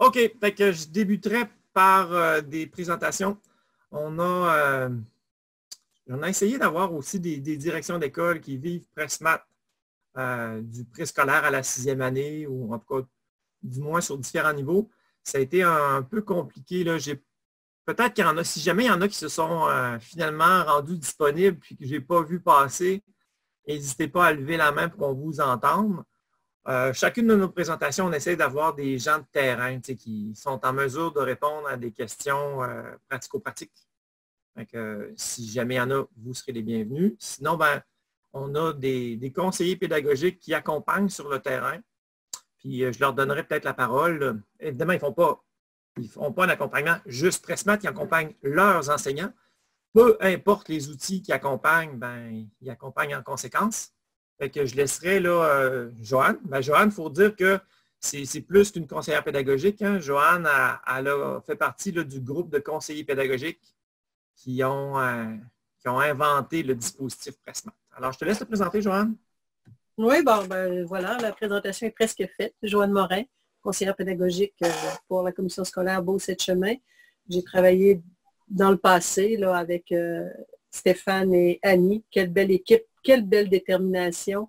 OK, fait que je débuterai par des présentations. On a, on a essayé d'avoir aussi des directions d'école qui vivent Pressmat du préscolaire à la 6e année, ou en tout cas, du moins sur différents niveaux. Ça a été un peu compliqué, là. Peut-être qu'il y en a, si jamais il y en a qui se sont finalement rendus disponibles puis que je n'ai pas vu passer, n'hésitez pas à lever la main pour qu'on vous entende. Chacune de nos présentations, on essaie d'avoir des gens de terrain qui sont en mesure de répondre à des questions pratico-pratiques. Si jamais il y en a, vous serez les bienvenus. Sinon, ben, on a des conseillers pédagogiques qui accompagnent sur le terrain. Puis je leur donnerai peut-être la parole. Évidemment, ils ne font pas un accompagnement juste Pressmat, ils accompagnent leurs enseignants. Peu importe les outils qui accompagnent, ben, ils accompagnent en conséquence. Fait que je laisserai là, Joanne. Ben, Joanne, il faut dire que c'est plus qu'une conseillère pédagogique. Hein. Joanne, elle a fait partie là, du groupe de conseillers pédagogiques qui ont inventé le dispositif Pressmat. Alors, je te laisse te présenter, Joanne. Oui, bon, ben voilà, la présentation est presque faite. Joanne Morin, conseillère pédagogique pour la commission scolaire Beau-Sept-Chemin. J'ai travaillé dans le passé là, avec Stéphane et Annie. Quelle belle équipe, quelle belle détermination,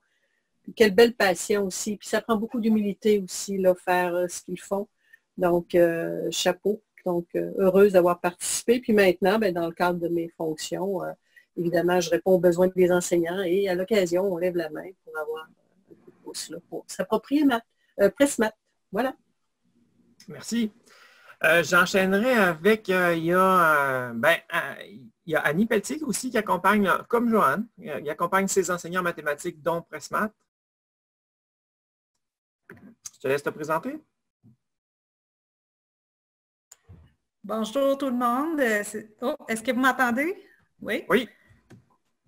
quelle belle passion aussi. Puis ça prend beaucoup d'humilité aussi, là, faire ce qu'ils font. Donc, chapeau. Donc, heureuse d'avoir participé. Puis maintenant, ben, dans le cadre de mes fonctions, évidemment, je réponds aux besoins des enseignants et à l'occasion, on lève la main pour avoir un coup de pouce là, pour s'approprier Pressmat. Voilà. Merci. J'enchaînerai avec, il y a Annie Pelletier aussi qui accompagne, comme Joanne, il accompagne ses enseignants en mathématiques, dont Pressmat. Je te laisse te présenter. Bonjour tout le monde. Est-ce que vous m'entendez? Oui? Oui.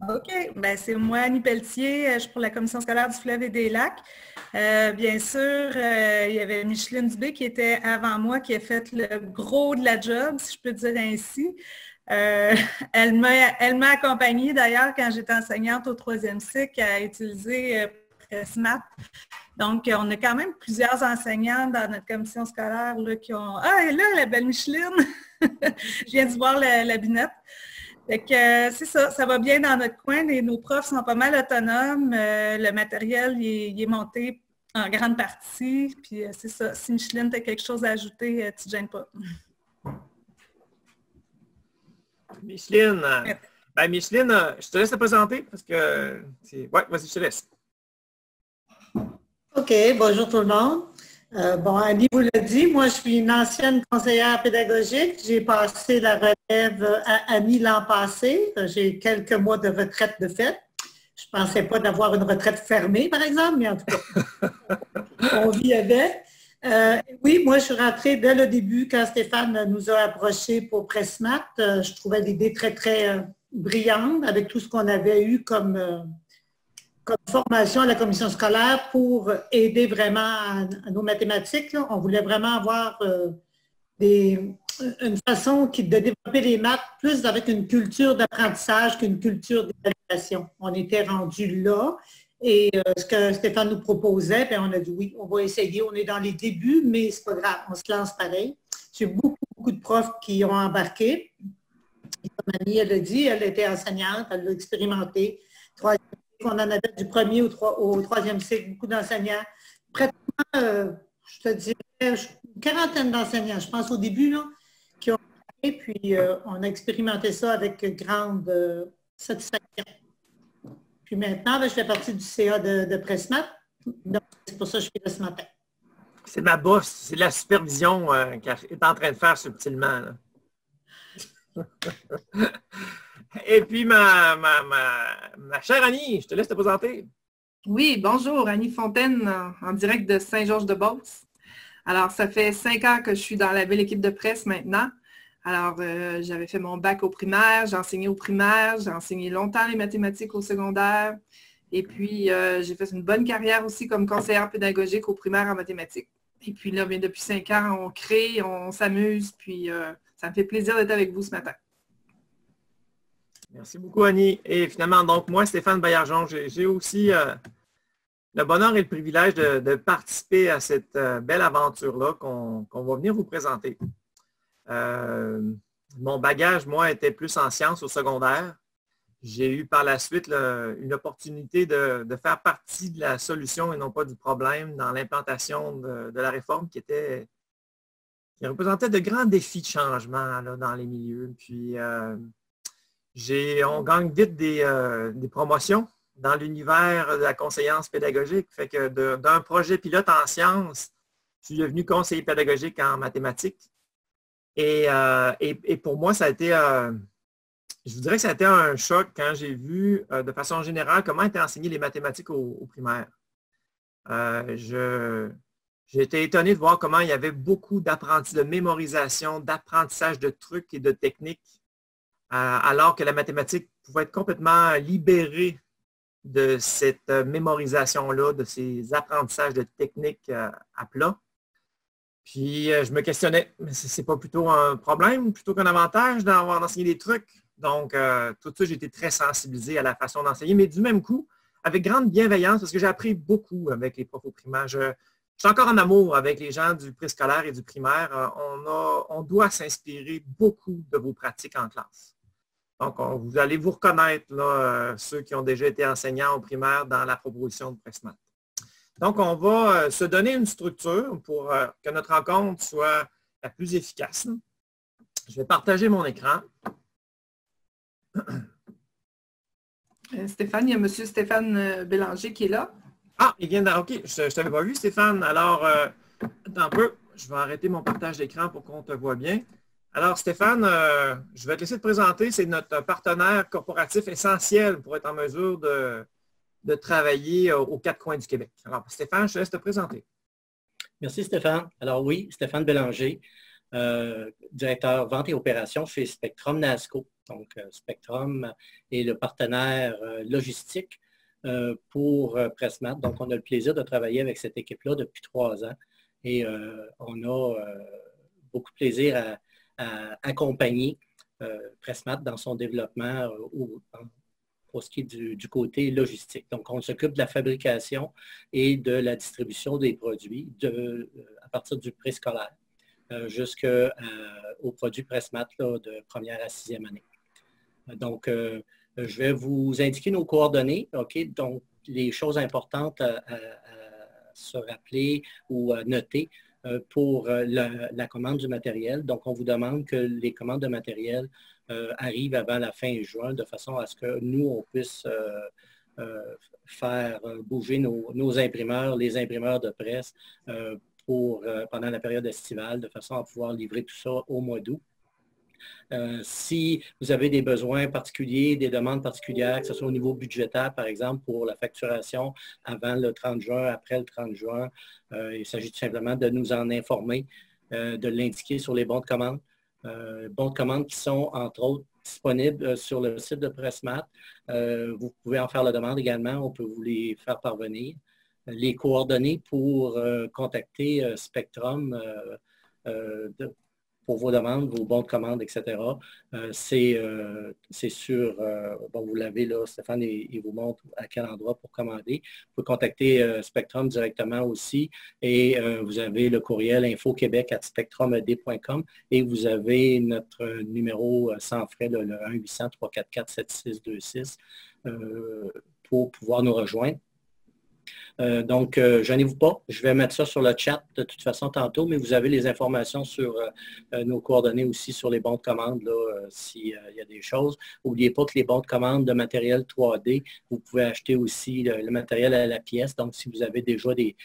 OK. Ben, c'est moi, Annie Pelletier. Je suis pour la Commission scolaire du Fleuve et des Lacs. Bien sûr, il y avait Micheline Dubé qui était avant moi, qui a fait le gros de la job, si je peux dire ainsi. Elle m'a accompagnée d'ailleurs quand j'étais enseignante au 3e cycle à utiliser Pressmat. Donc, on a quand même plusieurs enseignants dans notre commission scolaire là, qui ont... Ah, et là, la belle Micheline! Je viens de voir la binette. Fait que c'est ça, ça va bien dans notre coin. Nos profs sont pas mal autonomes. Le matériel, il est monté en grande partie. Puis c'est ça, si Micheline, tu as quelque chose à ajouter, tu ne te gênes pas. Micheline, Micheline, je te laisse te présenter parce que... Oui, vas-y, je te laisse. OK, bonjour tout le monde. Bon, Annie vous l'a dit, moi je suis une ancienne conseillère pédagogique. J'ai passé la relève à Annie l'an passé. J'ai quelques mois de retraite de fait. Je ne pensais pas d'avoir une retraite fermée, par exemple, mais en tout cas, on vit avec. Oui, moi je suis rentrée dès le début quand Stéphane nous a approchés pour Pressmat. Je trouvais l'idée très, très brillante avec tout ce qu'on avait eu comme formation à la commission scolaire pour aider vraiment à nos mathématiques. Là. On voulait vraiment avoir une façon de développer les maths plus avec une culture d'apprentissage qu'une culture d'évaluation. On était rendu là et ce que Stéphane nous proposait, bien, on a dit oui, on va essayer. On est dans les débuts, mais c'est pas grave, on se lance pareil. J'ai beaucoup de profs qui ont embarqué. Et comme Annie, elle a dit, elle était enseignante, elle l'a expérimenté. On en avait du premier au 3e cycle, beaucoup d'enseignants. Pratiquement, je te dirais, une quarantaine d'enseignants, je pense au début, là, qui ont fait, puis on a expérimenté ça avec grande satisfaction. Puis maintenant, je fais partie du CA de Pressmat, donc c'est pour ça que je suis là ce matin. C'est ma boss, c'est la supervision qu'elle est en train de faire subtilement. Et puis, ma chère Annie, je te laisse te présenter. Oui, bonjour, Annie Fontaine, en direct de Saint-Georges-de-Beauce. Alors, ça fait 5 ans que je suis dans la belle équipe de presse maintenant. Alors, j'avais fait mon bac au primaire, j'ai enseigné au primaire, j'ai enseigné longtemps les mathématiques au secondaire. Et puis, j'ai fait une bonne carrière aussi comme conseillère pédagogique au primaire en mathématiques. Et puis là, bien, depuis 5 ans, on crée, on s'amuse, puis ça me fait plaisir d'être avec vous ce matin. Merci beaucoup, Annie. Et finalement, donc, moi, Stéphane Baillargeon, j'ai aussi le bonheur et le privilège de participer à cette belle aventure-là qu'on va venir vous présenter. Mon bagage, moi, était plus en sciences au secondaire. J'ai eu par la suite une opportunité de faire partie de la solution et non pas du problème dans l'implantation de la réforme qui représentait de grands défis de changement là, dans les milieux. Puis, on gagne vite des promotions dans l'univers de la conseillance pédagogique. Fait que d'un projet pilote en sciences, je suis devenu conseiller pédagogique en mathématiques. Et pour moi, ça a été, je vous dirais que ça a été un choc quand j'ai vu de façon générale comment étaient enseignées les mathématiques au primaire. J'ai été étonné de voir comment il y avait beaucoup d'apprentis, de mémorisation, d'apprentissage de trucs et de techniques, alors que la mathématique pouvait être complètement libérée de cette mémorisation-là, de ces apprentissages de techniques à plat. Puis, je me questionnais, mais c'est pas plutôt un problème, plutôt qu'un avantage d'enseigner des trucs? Donc, tout ça, j'ai été très sensibilisé à la façon d'enseigner, mais du même coup, avec grande bienveillance, parce que j'ai appris beaucoup avec les profs au primaire. Je suis encore en amour avec les gens du préscolaire et du primaire. On doit s'inspirer beaucoup de vos pratiques en classe. Donc, vous allez vous reconnaître, là, ceux qui ont déjà été enseignants au primaire dans la proposition de Pressmath. Donc, on va se donner une structure pour que notre rencontre soit la plus efficace. Je vais partager mon écran. Stéphane, il y a M. Stéphane Bélanger qui est là. Ah, il vient de... OK, je ne t'avais pas vu, Stéphane. Alors, attends un peu. Je vais arrêter mon partage d'écran pour qu'on te voit bien. Alors, Stéphane, je vais te laisser te présenter. C'est notre partenaire corporatif essentiel pour être en mesure de travailler aux quatre coins du Québec. Alors, Stéphane, je te laisse te présenter. Merci, Stéphane. Alors oui, Stéphane Bélanger, directeur vente et opérations chez Spectrum NASCO. Donc, Spectrum est le partenaire logistique pour Pressmath. Donc, on a le plaisir de travailler avec cette équipe-là depuis 3 ans et on a beaucoup de plaisir à accompagner Pressmath dans son développement pour ce qui est du côté logistique. Donc, on s'occupe de la fabrication et de la distribution des produits à partir du préscolaire jusqu'aux produits Pressmath de première à 6e année. Donc, je vais vous indiquer nos coordonnées. OK? Donc, les choses importantes à se rappeler ou à noter pour la commande du matériel. Donc, on vous demande que les commandes de matériel arrivent avant la fin juin de façon à ce que nous, on puisse faire bouger nos imprimeurs, les imprimeurs de presse pendant la période estivale, de façon à pouvoir livrer tout ça au mois d'août. Si vous avez des besoins particuliers, des demandes particulières, que ce soit au niveau budgétaire, par exemple, pour la facturation avant le 30 juin, après le 30 juin, il s'agit tout simplement de nous en informer, de l'indiquer sur les bons de commande. Bons de commande qui sont, entre autres, disponibles sur le site de Pressmath. Vous pouvez en faire la demande également, on peut vous les faire parvenir. Les coordonnées pour contacter Spectrum pour vos demandes, vos bons de commande, etc. C'est sur, bon, vous l'avez là, Stéphane, il vous montre à quel endroit pour commander. Vous pouvez contacter Spectrum directement aussi et vous avez le courriel infoquebec@spectrumed.com et vous avez notre numéro sans frais, le 1-800-344-7626 pour pouvoir nous rejoindre. Donc, gênez-vous pas. Je vais mettre ça sur le chat de toute façon tantôt, mais vous avez les informations sur nos coordonnées aussi sur les bons de commande, s'il y a des choses. N'oubliez pas que les bons de commande de matériel 3D, vous pouvez acheter aussi le matériel à la pièce. Donc, si vous avez déjà des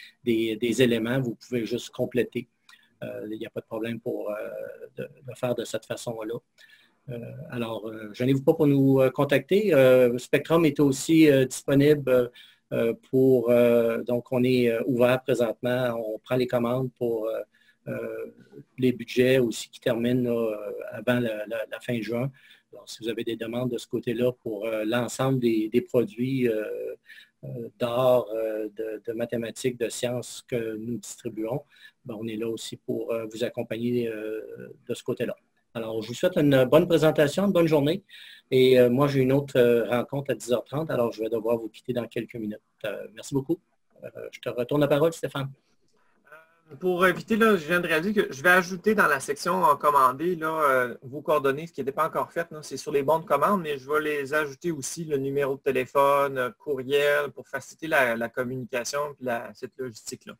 éléments, vous pouvez juste compléter. Il n'y a pas de problème pour de faire de cette façon-là. Alors, gênez-vous pas pour nous contacter. Spectrum est aussi disponible donc, on est ouvert présentement. On prend les commandes pour les budgets aussi qui terminent avant la fin juin. Alors, si vous avez des demandes de ce côté-là pour l'ensemble des produits d'art, de mathématiques, de sciences que nous distribuons, ben, on est là aussi pour vous accompagner de ce côté-là. Alors, je vous souhaite une bonne présentation, une bonne journée. Et moi, j'ai une autre rencontre à 10h30, alors je vais devoir vous quitter dans quelques minutes. Merci beaucoup. Je te retourne la parole, Stéphane. Pour éviter, là, je viens de réaliser que je vais ajouter dans la section commandée là, vos coordonnées, ce qui n'était pas encore fait. C'est sur les bons de commande, mais je vais les ajouter aussi, le numéro de téléphone, courriel, pour faciliter la communication et cette logistique-là.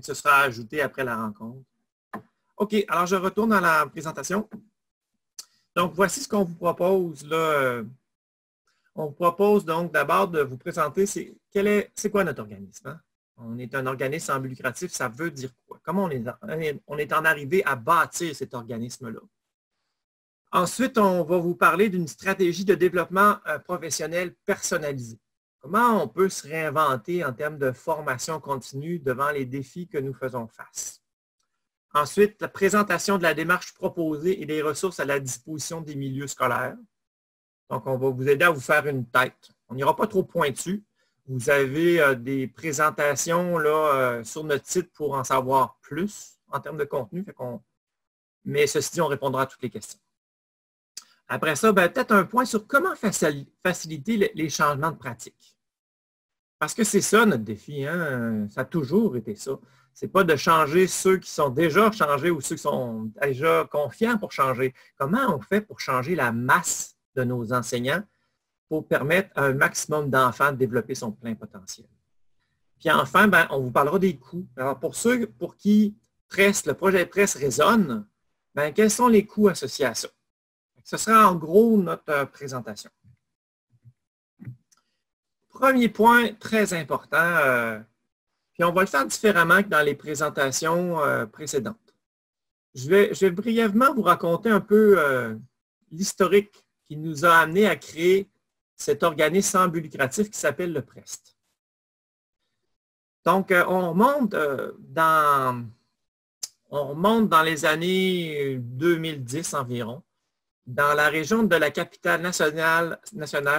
Ce sera ajouté après la rencontre. OK, alors je retourne à la présentation. Donc, voici ce qu'on vous propose là. On vous propose donc d'abord de vous présenter c'est quoi notre organisme. Hein? On est un organisme sans but lucratif, ça veut dire quoi? Comment on est en arrivé à bâtir cet organisme-là? Ensuite, on va vous parler d'une stratégie de développement professionnel personnalisé. Comment on peut se réinventer en termes de formation continue devant les défis que nous faisons face? Ensuite, la présentation de la démarche proposée et des ressources à la disposition des milieux scolaires. Donc, on va vous aider à vous faire une tête. On n'ira pas trop pointu. Vous avez des présentations là, sur notre site pour en savoir plus en termes de contenu. Mais ceci dit, on répondra à toutes les questions. Après ça, peut-être un point sur comment faciliter les changements de pratique. Parce que c'est ça notre défi. Hein? Ça a toujours été ça. Ce n'est pas de changer ceux qui sont déjà changés ou ceux qui sont déjà confiants pour changer. Comment on fait pour changer la masse de nos enseignants pour permettre à un maximum d'enfants de développer son plein potentiel? Puis enfin, on vous parlera des coûts. Alors, pour ceux pour qui le projet Presse résonne, quels sont les coûts associés à ça? Ce sera en gros notre présentation. Premier point très important, puis on va le faire différemment que dans les présentations précédentes. Je vais brièvement vous raconter un peu l'historique qui nous a amené à créer cet organisme sans but lucratif qui s'appelle le PREST. Donc, on remonte dans les années 2010 environ, dans la région de la capitale nationale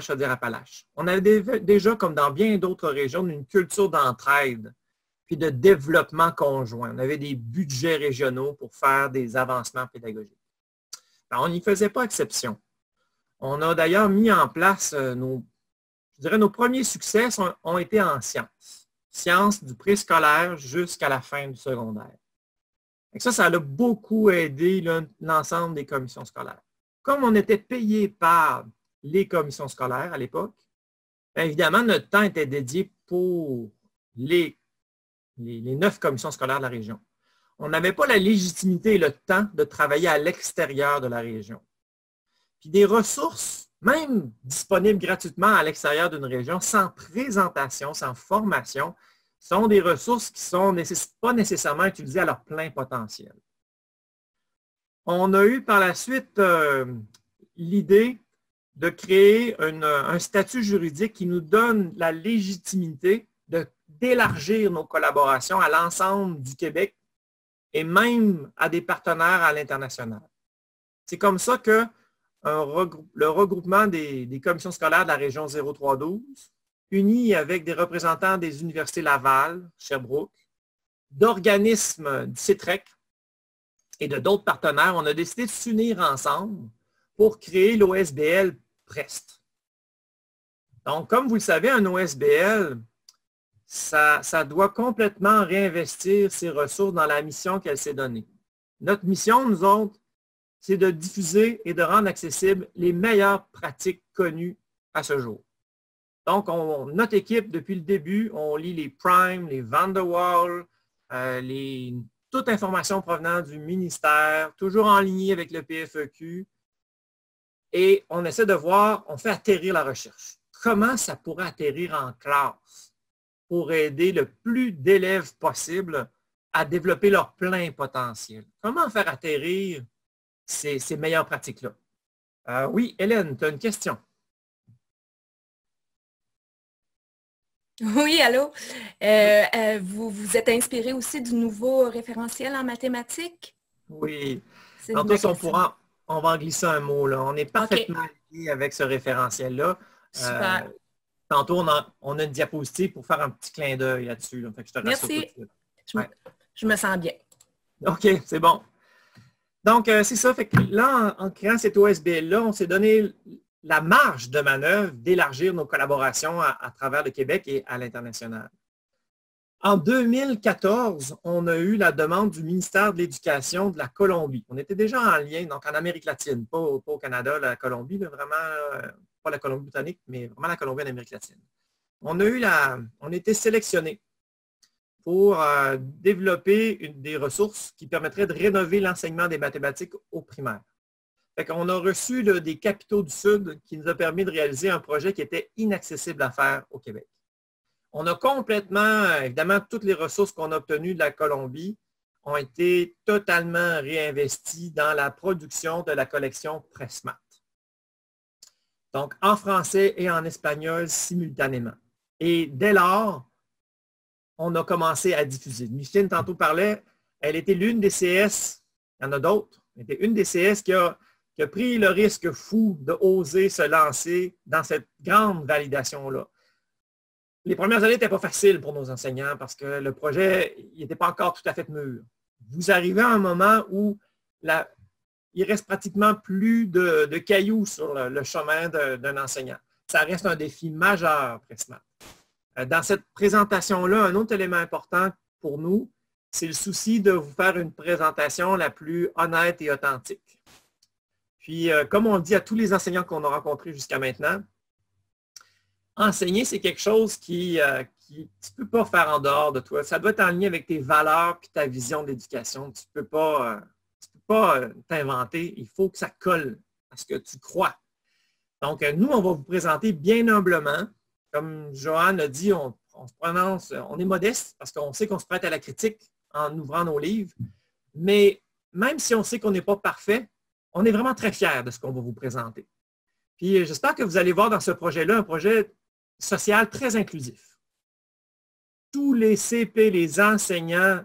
Chaudière-Appalaches. On avait déjà, comme dans bien d'autres régions, une culture d'entraide puis de développement conjoint. On avait des budgets régionaux pour faire des avancements pédagogiques. Alors, on n'y faisait pas exception. On a d'ailleurs mis en place nos premiers succès ont été en sciences. Sciences du préscolaire jusqu'à la fin du secondaire. Et ça a beaucoup aidé l'ensemble des commissions scolaires. Comme on était payé par les commissions scolaires à l'époque, évidemment, notre temps était dédié pour les 9 commissions scolaires de la région. On n'avait pas la légitimité et le temps de travailler à l'extérieur de la région. Puis des ressources, même disponibles gratuitement à l'extérieur d'une région, sans présentation, sans formation, sont des ressources qui ne sont pas nécessairement utilisées à leur plein potentiel. On a eu par la suite l'idée de créer un statut juridique qui nous donne la légitimité d'élargir nos collaborations à l'ensemble du Québec et même à des partenaires à l'international. C'est comme ça que le regroupement des commissions scolaires de la région 0312, unis avec des représentants des universités Laval, Sherbrooke, d'organismes du CETREC et de d'autres partenaires, on a décidé de s'unir ensemble pour créer l'OSBL PREST. Donc, comme vous le savez, un OSBL, ça doit complètement réinvestir ses ressources dans la mission qu'elle s'est donnée. Notre mission, nous autres, c'est de diffuser et de rendre accessibles les meilleures pratiques connues à ce jour. Donc, notre équipe, depuis le début, on lit les Prime, les Van der Waal, toute information provenant du ministère, toujours en ligne avec le PFEQ. Et on essaie de voir, on fait atterrir la recherche. Comment ça pourrait atterrir en classe pour aider le plus d'élèves possible à développer leur plein potentiel? Comment faire atterrir ces meilleures pratiques-là? Oui, Hélène, tu as une question. Oui, allô. Vous vous êtes inspiré aussi du nouveau référentiel en mathématiques? Oui. En tout cas, on va en glisser un mot. Là. On est parfaitement lié avec ce référentiel-là. Super. Tantôt, on a une diapositive pour faire un petit clin d'œil là-dessus. Là. Fait que je te rassure tout de suite. Je me sens bien. OK, c'est bon. Donc, c'est ça. Fait que là, en créant cet OSBL-là, on s'est donné la marge de manœuvre d'élargir nos collaborations à travers le Québec et à l'international. En 2014, on a eu la demande du ministère de l'Éducation de la Colombie. On était déjà en lien, donc en Amérique latine, pas au Canada, la Colombie, là, vraiment, pas la Colombie-Britannique, mais vraiment la Colombie en Amérique latine. On a été sélectionnés pour développer des ressources qui permettraient de rénover l'enseignement des mathématiques au primaire. On a reçu des capitaux du Sud qui nous a permis de réaliser un projet qui était inaccessible à faire au Québec. On a complètement, évidemment, toutes les ressources qu'on a obtenues de la Colombie ont été totalement réinvesties dans la production de la collection Pressmat. Donc, en français et en espagnol simultanément. Et dès lors, on a commencé à diffuser. Micheline, tantôt, parlait, elle était l'une des CS, il y en a d'autres, elle était une des CS qui a pris le risque fou d'oser se lancer dans cette grande validation-là. Les premières années n'étaient pas faciles pour nos enseignants parce que le projet n'était pas encore tout à fait mûr. Vous arrivez à un moment où il reste pratiquement plus de cailloux sur le chemin d'un enseignant. Ça reste un défi majeur, Pressmat. Dans cette présentation-là, un autre élément important pour nous, c'est le souci de vous faire une présentation la plus honnête et authentique. Puis, comme on le dit à tous les enseignants qu'on a rencontrés jusqu'à maintenant, enseigner, c'est quelque chose qui tu ne peux pas faire en dehors de toi. Ça doit être en lien avec tes valeurs et ta vision d'éducation. Tu ne peux pas t'inventer. Il faut que ça colle à ce que tu crois. Donc, nous, on va vous présenter bien humblement. Comme Joanne a dit, on est modeste parce qu'on sait qu'on se prête à la critique en ouvrant nos livres. Mais même si on sait qu'on n'est pas parfait, on est vraiment très fiers de ce qu'on va vous présenter. Puis, j'espère que vous allez voir dans ce projet-là un projet social très inclusif. Tous les CP, les enseignants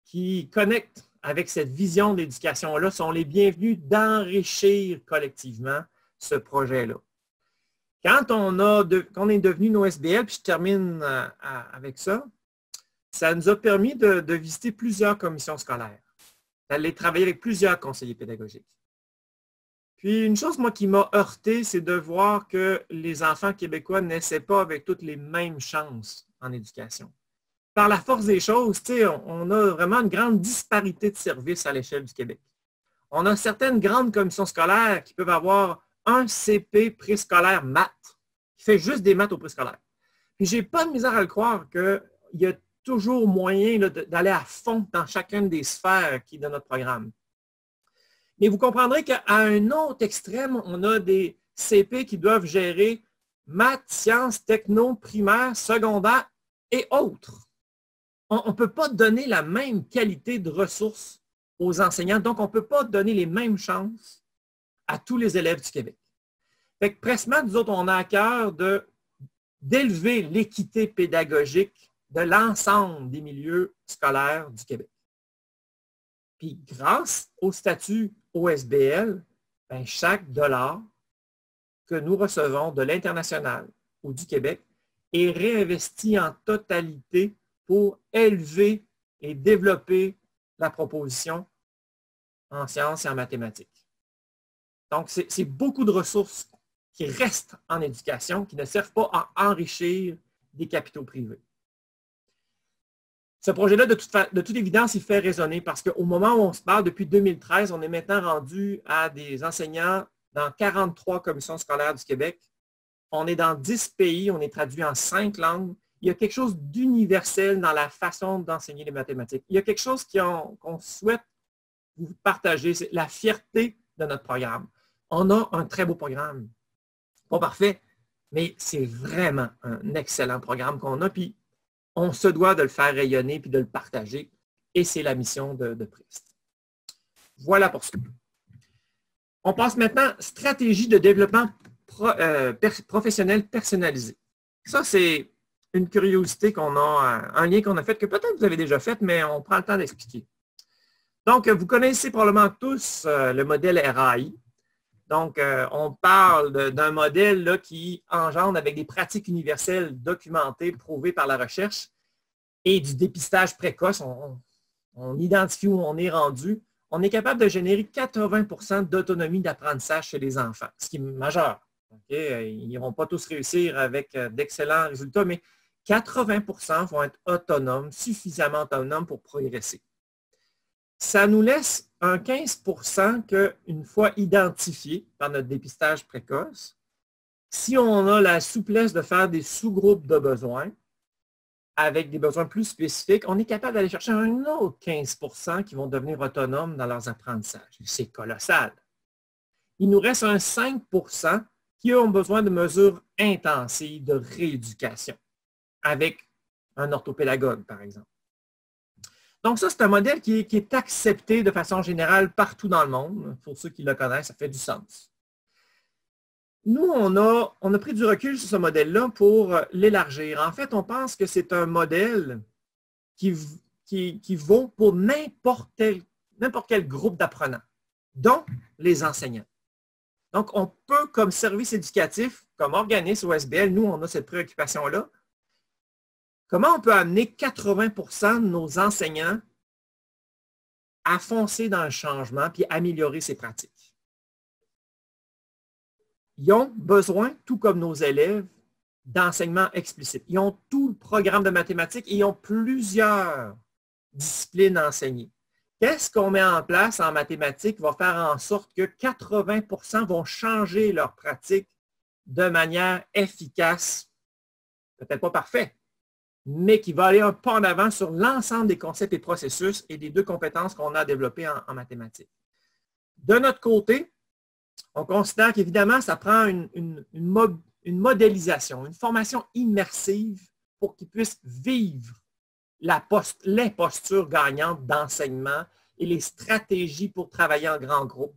qui connectent avec cette vision de l'éducation-là sont les bienvenus d'enrichir collectivement ce projet-là. Quand on est devenu nos SBL, puis je termine avec ça, ça nous a permis de visiter plusieurs commissions scolaires, d'aller travailler avec plusieurs conseillers pédagogiques. Puis une chose, moi, qui m'a heurté, c'est de voir que les enfants québécois naissaient pas avec toutes les mêmes chances en éducation. Par la force des choses, on a vraiment une grande disparité de services à l'échelle du Québec. On a certaines grandes commissions scolaires qui peuvent avoir un CP préscolaire maths, qui fait juste des maths au préscolaire. Puis j'ai pas de misère à le croire qu'il y a toujours moyen d'aller à fond dans chacune des sphères qui est de notre programme. Mais vous comprendrez qu'à un autre extrême, on a des CP qui doivent gérer maths, sciences, techno, primaire, secondaire et autres. On ne peut pas donner la même qualité de ressources aux enseignants, donc on ne peut pas donner les mêmes chances à tous les élèves du Québec. Fait que Pressmat, nous autres, on a à cœur d'élever l'équité pédagogique de l'ensemble des milieux scolaires du Québec. Puis grâce au statut OSBL, chaque dollar que nous recevons de l'international ou du Québec est réinvesti en totalité pour élever et développer la proposition en sciences et en mathématiques. Donc, c'est beaucoup de ressources qui restent en éducation, qui ne servent pas à enrichir des capitaux privés. Ce projet-là, de toute évidence, il fait résonner parce qu'au moment où on se parle, depuis 2013, on est maintenant rendu à des enseignants dans 43 commissions scolaires du Québec. On est dans 10 pays, on est traduit en 5 langues. Il y a quelque chose d'universel dans la façon d'enseigner les mathématiques. Il y a quelque chose qu'on souhaite vous partager, c'est la fierté de notre programme. On a un très beau programme. Pas parfait, mais c'est vraiment un excellent programme qu'on a. Puis, on se doit de le faire rayonner puis de le partager. Et c'est la mission de Prest. Voilà pour ça. On passe maintenant à stratégie de développement professionnel personnalisé. Ça, c'est une curiosité qu'on a, un lien qu'on a fait, que peut-être vous avez déjà fait, mais on prend le temps d'expliquer. Donc, vous connaissez probablement tous le modèle RAI. Donc, on parle d'un modèle là, qui engendre avec des pratiques universelles documentées, prouvées par la recherche et du dépistage précoce. On identifie où on est rendu. On est capable de générer 80% d'autonomie d'apprentissage chez les enfants, ce qui est majeur. Okay? Ils n'iront pas tous réussir avec d'excellents résultats, mais 80% vont être autonomes, suffisamment autonomes pour progresser. Ça nous laisse un 15% qu'une fois identifié par notre dépistage précoce, si on a la souplesse de faire des sous-groupes de besoins, avec des besoins plus spécifiques, on est capable d'aller chercher un autre 15% qui vont devenir autonomes dans leurs apprentissages. C'est colossal. Il nous reste un 5% qui ont besoin de mesures intensives de rééducation, avec un orthopédagogue, par exemple. Donc ça, c'est un modèle qui est accepté de façon générale partout dans le monde. Pour ceux qui le connaissent, ça fait du sens. Nous, on a pris du recul sur ce modèle-là pour l'élargir. En fait, on pense que c'est un modèle qui vaut pour n'importe quel groupe d'apprenants, dont les enseignants. Donc, on peut, comme service éducatif, comme organisme OSBL, nous, on a cette préoccupation-là. Comment on peut amener 80% de nos enseignants à foncer dans le changement puis améliorer ses pratiques? Ils ont besoin, tout comme nos élèves, d'enseignement explicite. Ils ont tout le programme de mathématiques et ils ont plusieurs disciplines enseignées. Qu'est-ce qu'on met en place en mathématiques qui va faire en sorte que 80% vont changer leur pratique de manière efficace, peut-être pas parfait, mais qui va aller un pas en avant sur l'ensemble des concepts et processus et des deux compétences qu'on a développées en mathématiques. De notre côté, on considère qu'évidemment, ça prend une modélisation, une formation immersive pour qu'ils puissent vivre l'imposture gagnante d'enseignement et les stratégies pour travailler en grand groupe,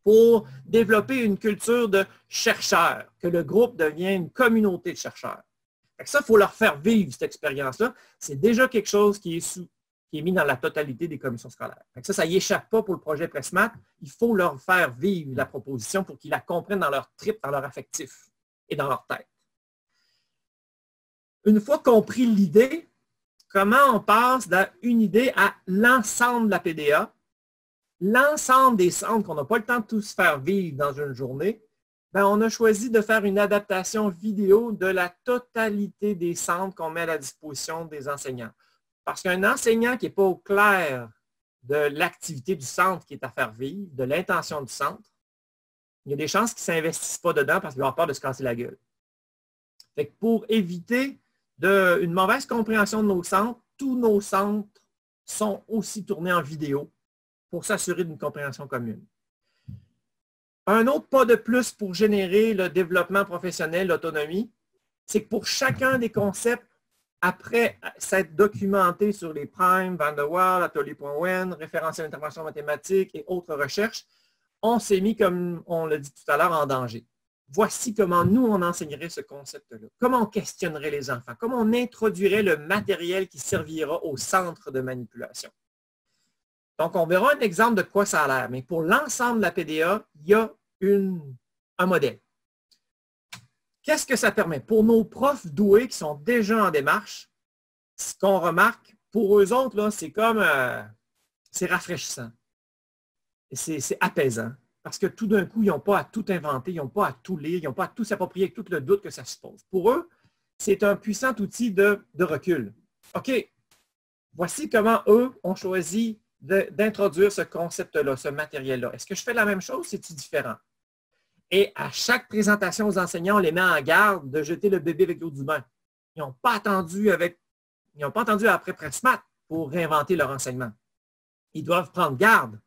pour développer une culture de chercheurs, que le groupe devienne une communauté de chercheurs. Ça, il faut leur faire vivre cette expérience-là. C'est déjà quelque chose qui est mis dans la totalité des commissions scolaires. Ça y échappe pas pour le projet Pressmat. Il faut leur faire vivre la proposition pour qu'ils la comprennent dans leur trip, dans leur affectif et dans leur tête. Une fois compris l'idée, comment on passe d'une idée à l'ensemble de la PDA, l'ensemble des centres qu'on n'a pas le temps de tous faire vivre dans une journée, on a choisi de faire une adaptation vidéo de la totalité des centres qu'on met à la disposition des enseignants. Parce qu'un enseignant qui n'est pas au clair de l'activité du centre qui est à faire vivre, de l'intention du centre, il y a des chances qu'il ne s'investisse pas dedans parce qu'il va avoir peur de se casser la gueule. Fait que pour éviter une mauvaise compréhension de nos centres, tous nos centres sont aussi tournés en vidéo pour s'assurer d'une compréhension commune. Un autre pas de plus pour générer le développement professionnel, l'autonomie, c'est que pour chacun des concepts, après s'être documenté sur les primes, Van der Waals, Atelier.wen, référentiel d'intervention mathématique et autres recherches, on s'est mis, comme on l'a dit tout à l'heure, en danger. Voici comment nous, on enseignerait ce concept-là. Comment on questionnerait les enfants. Comment on introduirait le matériel qui servira au centre de manipulation. Donc, on verra un exemple de quoi ça a l'air. Mais pour l'ensemble de la PDA, il y a un modèle. Qu'est-ce que ça permet? Pour nos profs doués qui sont déjà en démarche, ce qu'on remarque, pour eux autres, c'est comme, c'est rafraîchissant. C'est apaisant. Parce que tout d'un coup, ils n'ont pas à tout inventer, ils n'ont pas à tout lire, ils n'ont pas à tout s'approprier avec tout le doute que ça suppose. Pour eux, c'est un puissant outil de recul. OK, voici comment eux ont choisi d'introduire ce concept-là, ce matériel-là. Est-ce que je fais la même chose? C'est-tu différent? Et à chaque présentation aux enseignants, on les met en garde de jeter le bébé avec l'eau du bain. Ils n'ont pas attendu après Pressmat pour réinventer leur enseignement. Ils doivent prendre garde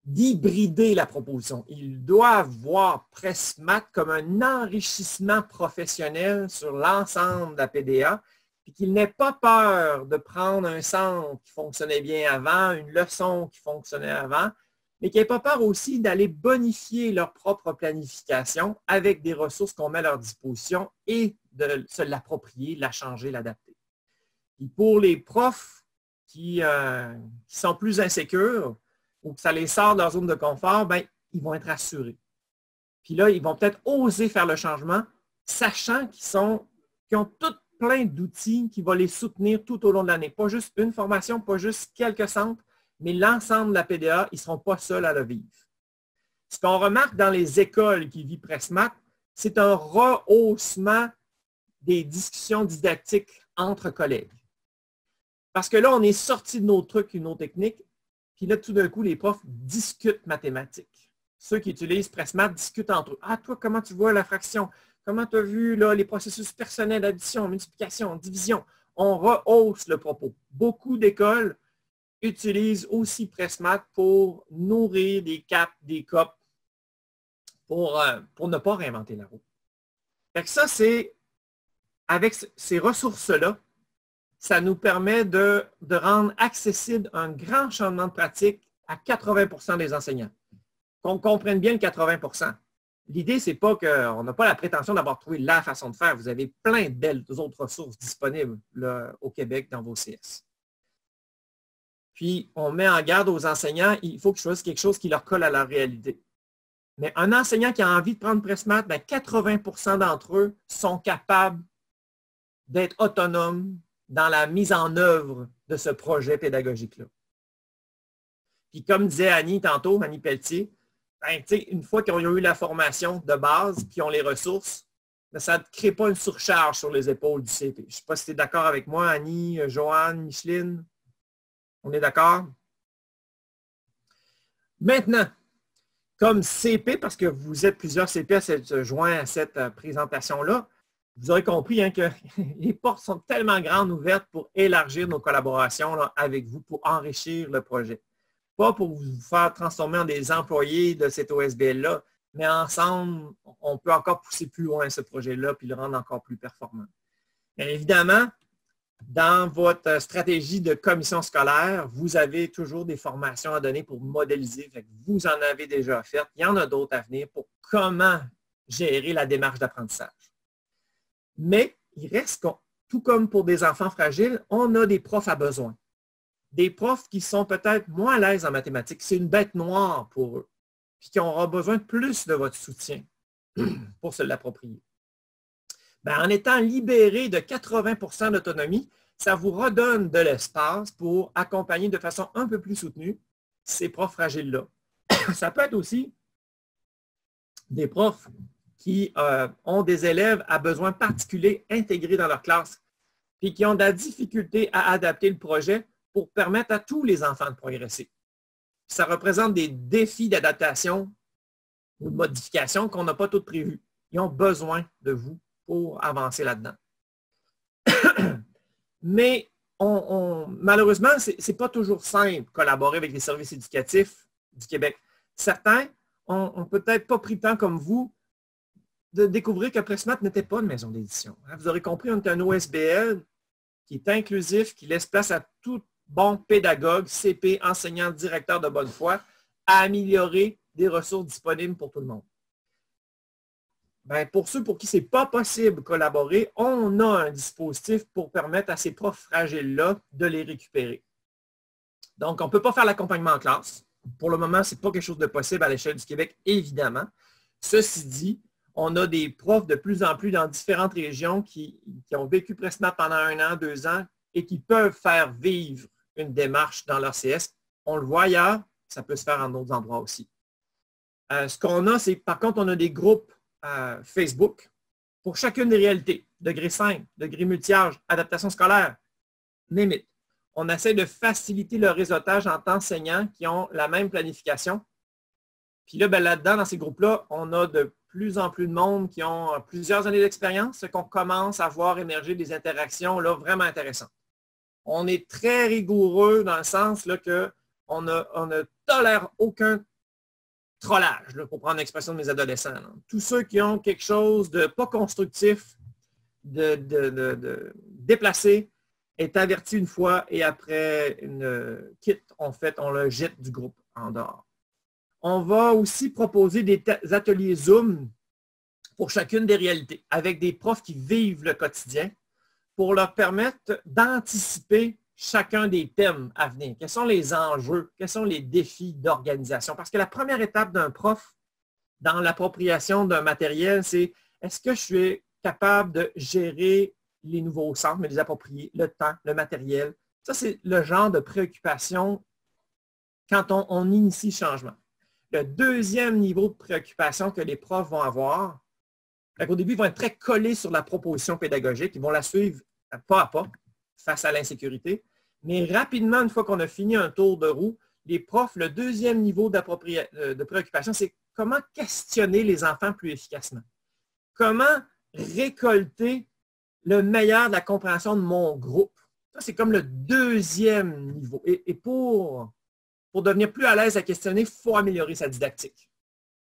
d'hybrider la proposition. Ils doivent voir Pressmat comme un enrichissement professionnel sur l'ensemble de la PDA, puis qu'ils n'aient pas peur de prendre un centre qui fonctionnait bien avant, une leçon qui fonctionnait avant, mais qu'ils n'aient pas peur aussi d'aller bonifier leur propre planification avec des ressources qu'on met à leur disposition et de se l'approprier, la changer, l'adapter. Et pour les profs qui sont plus insécures, ou que ça les sort de leur zone de confort, ils vont être rassurés. Puis là, ils vont peut-être oser faire le changement, sachant qu'ils ont tout plein d'outils qui vont les soutenir tout au long de l'année. Pas juste une formation, pas juste quelques centres, mais l'ensemble de la PDA, ils ne seront pas seuls à le vivre. Ce qu'on remarque dans les écoles qui vivent Pressmat, c'est un rehaussement des discussions didactiques entre collègues. Parce que là, on est sorti de nos trucs et nos techniques, puis là, tout d'un coup, les profs discutent mathématiques. Ceux qui utilisent Pressmat discutent entre eux. Ah, toi, comment tu vois la fraction? Comment tu as vu là, les processus personnels d'addition, multiplication, division? On rehausse le propos. Beaucoup d'écoles utilisent aussi Pressmat pour nourrir des CAP, des COP, pour ne pas réinventer la roue. Fait que ça, c'est, avec ces ressources-là, ça nous permet de rendre accessible un grand changement de pratique à 80 % des enseignants. Qu'on comprenne bien le 80 %. L'idée, ce n'est pas qu'on n'a pas la prétention d'avoir trouvé la façon de faire. Vous avez plein de belles autres ressources disponibles là, au Québec dans vos CS. Puis, on met en garde aux enseignants, il faut qu'ils choisissent quelque chose qui leur colle à leur réalité. Mais un enseignant qui a envie de prendre Pressmat, 80 % d'entre eux sont capables d'être autonomes dans la mise en œuvre de ce projet pédagogique-là. Puis comme disait Annie tantôt, Annie Pelletier, une fois qu'ils ont eu la formation de base, qu'ils ont les ressources, ça ne crée pas une surcharge sur les épaules du CP. Je ne sais pas si tu es d'accord avec moi, Annie, Joanne, Micheline. On est d'accord? Maintenant, comme CP, parce que vous êtes plusieurs CP à se joindre à cette présentation-là, vous aurez compris hein, que les portes sont tellement grandes ouvertes pour élargir nos collaborations là, avec vous, pour enrichir le projet. Pas pour vous faire transformer en des employés de cet OSBL-là, mais ensemble, on peut encore pousser plus loin ce projet-là puis le rendre encore plus performant. Bien évidemment, dans votre stratégie de commission scolaire, vous avez toujours des formations à donner pour modéliser. Fait que vous en avez déjà fait. Il y en a d'autres à venir pour comment gérer la démarche d'apprentissage. Mais il reste, tout comme pour des enfants fragiles, on a des profs à besoin. Des profs qui sont peut-être moins à l'aise en mathématiques. C'est une bête noire pour eux. Puis qui auront besoin de plus de votre soutien pour se l'approprier. En étant libéré de 80 % d'autonomie, ça vous redonne de l'espace pour accompagner de façon un peu plus soutenue ces profs fragiles-là. Ça peut être aussi des profs qui ont des élèves à besoins particuliers intégrés dans leur classe, puis qui ont de la difficulté à adapter le projet pour permettre à tous les enfants de progresser. Ça représente des défis d'adaptation ou de modification qu'on n'a pas tous prévus. Ils ont besoin de vous pour avancer là-dedans. Mais malheureusement, ce n'est pas toujours simple de collaborer avec les services éducatifs du Québec. Certains ont peut-être pas pris le temps comme vous de découvrir que Pressmat n'était pas une maison d'édition. Vous aurez compris, on est un OSBL qui est inclusif, qui laisse place à tout bon pédagogue, CP, enseignant, directeur de bonne foi, à améliorer des ressources disponibles pour tout le monde. Pour ceux pour qui ce n'est pas possible de collaborer, on a un dispositif pour permettre à ces profs fragiles-là de les récupérer. Donc, on ne peut pas faire l'accompagnement en classe. Pour le moment, ce n'est pas quelque chose de possible à l'échelle du Québec, évidemment. Ceci dit, on a des profs de plus en plus dans différentes régions qui ont vécu Pressmat pendant 1 an, 2 ans et qui peuvent faire vivre une démarche dans leur CS. On le voit ailleurs, ça peut se faire en d'autres endroits aussi. Ce qu'on a, c'est par contre, on a des groupes Facebook pour chacune des réalités, degré 5, degré multi-âge, adaptation scolaire, name it. On essaie de faciliter le réseautage entre enseignants qui ont la même planification. Puis là, là-dedans, dans ces groupes-là, on a de plus en plus de monde qui ont plusieurs années d'expérience, ce qu'on commence à voir émerger des interactions là, vraiment intéressantes. On est très rigoureux dans le sens qu'on ne tolère aucun trollage, là, pour prendre l'expression de mes adolescents. Là. Tous ceux qui ont quelque chose de pas constructif, de déplacé, est averti une fois et après une quitte, on le jette du groupe en dehors. On va aussi proposer des ateliers Zoom pour chacune des réalités, avec des profs qui vivent le quotidien, pour leur permettre d'anticiper chacun des thèmes à venir. Quels sont les enjeux? Quels sont les défis d'organisation? Parce que la première étape d'un prof dans l'appropriation d'un matériel, c'est est-ce que je suis capable de gérer les nouveaux centres, mais les approprier, le temps, le matériel? Ça, c'est le genre de préoccupation quand on initie le changement. Le deuxième niveau de préoccupation que les profs vont avoir, Au début, ils vont être très collés sur la proposition pédagogique. Ils vont la suivre pas à pas face à l'insécurité. Mais rapidement, une fois qu'on a fini un tour de roue, les profs, le deuxième niveau de préoccupation, c'est comment questionner les enfants plus efficacement. Comment récolter le meilleur de la compréhension de mon groupe. Ça, c'est comme le deuxième niveau. Et pour devenir plus à l'aise à questionner, il faut améliorer sa didactique.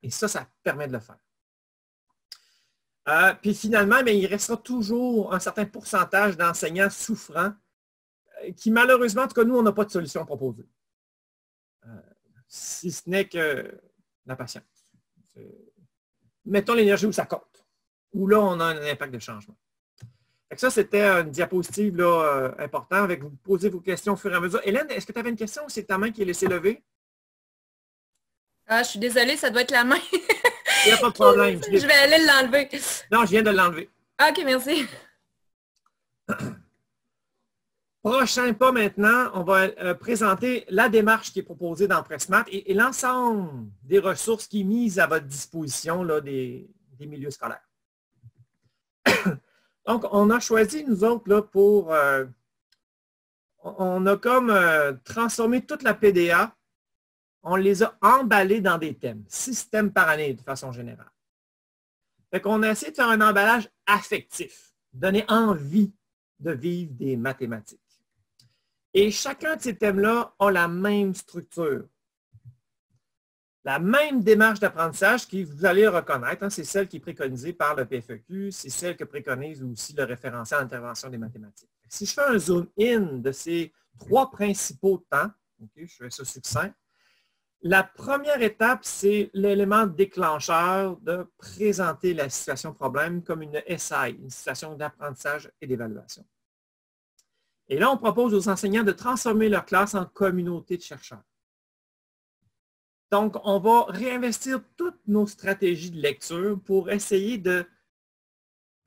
Et ça permet de le faire. Puis finalement, mais il restera toujours un certain pourcentage d'enseignants souffrants qui, malheureusement, en tout cas, nous, on n'a pas de solution proposée. Si ce n'est que la patience. Mettons l'énergie où ça compte. Où là, on a un impact de changement. Ça, c'était une diapositive là, importante avec vous poser vos questions au fur et à mesure. Hélène, est-ce que tu avais une question ou c'est ta main qui est laissée lever? Ah, je suis désolée, ça doit être la main. Il n'y a pas de problème. Je vais aller l'enlever. Non, je viens de l'enlever. OK, merci. Prochain pas maintenant, on va présenter la démarche qui est proposée dans PressMath et l'ensemble des ressources qui sont mises à votre disposition là, des milieux scolaires. Donc, on a choisi, nous autres, là, pour... on a comme transformé toute la PDA. On les a emballés dans des thèmes, 6 thèmes par année de façon générale. Fait qu'on a essayé de faire un emballage affectif, donner envie de vivre des mathématiques. Et chacun de ces thèmes-là a la même structure. La même démarche d'apprentissage qui, vous allez reconnaître, hein, c'est celle qui est préconisée par le PFEQ, c'est celle que préconise aussi le référentiel à l'intervention des mathématiques. Si je fais un zoom-in de ces 3 principaux temps, okay, je fais ça succinct, la première étape, c'est l'élément déclencheur de présenter la situation problème comme une SI, une situation d'apprentissage et d'évaluation. Et là, on propose aux enseignants de transformer leur classe en communauté de chercheurs. Donc, on va réinvestir toutes nos stratégies de lecture pour essayer de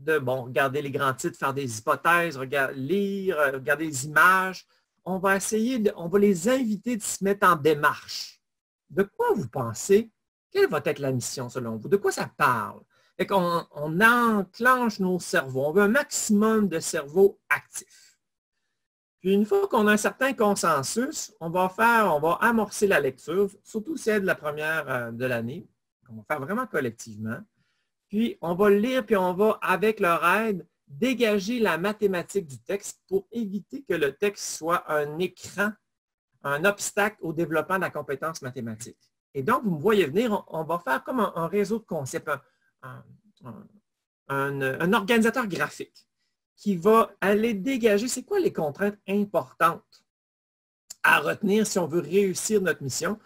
regarder les grands titres, faire des hypothèses, lire, regarder les images. On va les inviter de se mettre en démarche. De quoi vous pensez? Quelle va être la mission selon vous? De quoi ça parle? Fait qu'on enclenche nos cerveaux. On veut un maximum de cerveaux actifs. Puis une fois qu'on a un certain consensus, on va amorcer la lecture, surtout celle de la première de l'année. On va faire vraiment collectivement. Puis on va lire, puis on va, avec leur aide, dégager la mathématique du texte pour éviter que le texte soit un écran, un obstacle au développement de la compétence mathématique. Et donc, vous me voyez venir, on va faire comme un réseau de concepts, un organisateur graphique qui va aller dégager, c'est quoi les contraintes importantes à retenir si on veut réussir notre mission,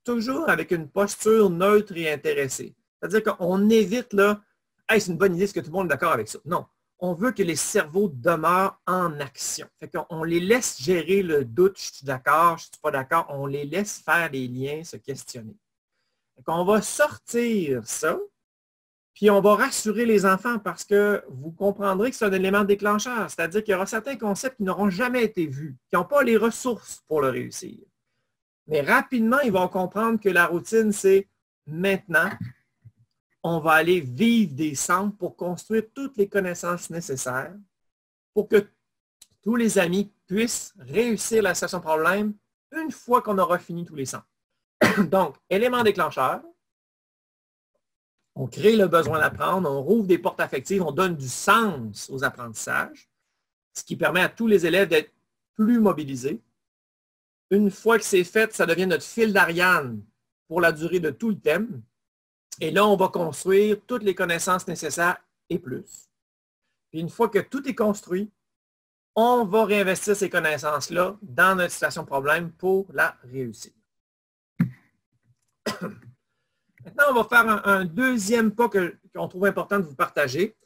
toujours avec une posture neutre et intéressée. C'est-à-dire qu'on évite là, hey, c'est une bonne idée, est-ce que tout le monde est d'accord avec ça? Non. On veut que les cerveaux demeurent en action. Fait qu'on les laisse gérer le doute, je suis d'accord, je ne suis pas d'accord, on les laisse faire les liens, se questionner. Fait qu'on va sortir ça, puis on va rassurer les enfants parce que vous comprendrez que c'est un élément déclencheur, c'est-à-dire qu'il y aura certains concepts qui n'auront jamais été vus, qui n'ont pas les ressources pour le réussir. Mais rapidement, ils vont comprendre que la routine, c'est maintenant, on va aller vivre des centres pour construire toutes les connaissances nécessaires pour que tous les amis puissent réussir la situation problème une fois qu'on aura fini tous les centres. Donc, élément déclencheur, on crée le besoin d'apprendre, on rouvre des portes affectives, on donne du sens aux apprentissages, ce qui permet à tous les élèves d'être plus mobilisés. Une fois que c'est fait, ça devient notre fil d'Ariane pour la durée de tout le thème. Et là, on va construire toutes les connaissances nécessaires et plus. Puis une fois que tout est construit, on va réinvestir ces connaissances-là dans notre situation problème pour la réussir. Maintenant, on va faire un deuxième pas qu'on trouve important de vous partager.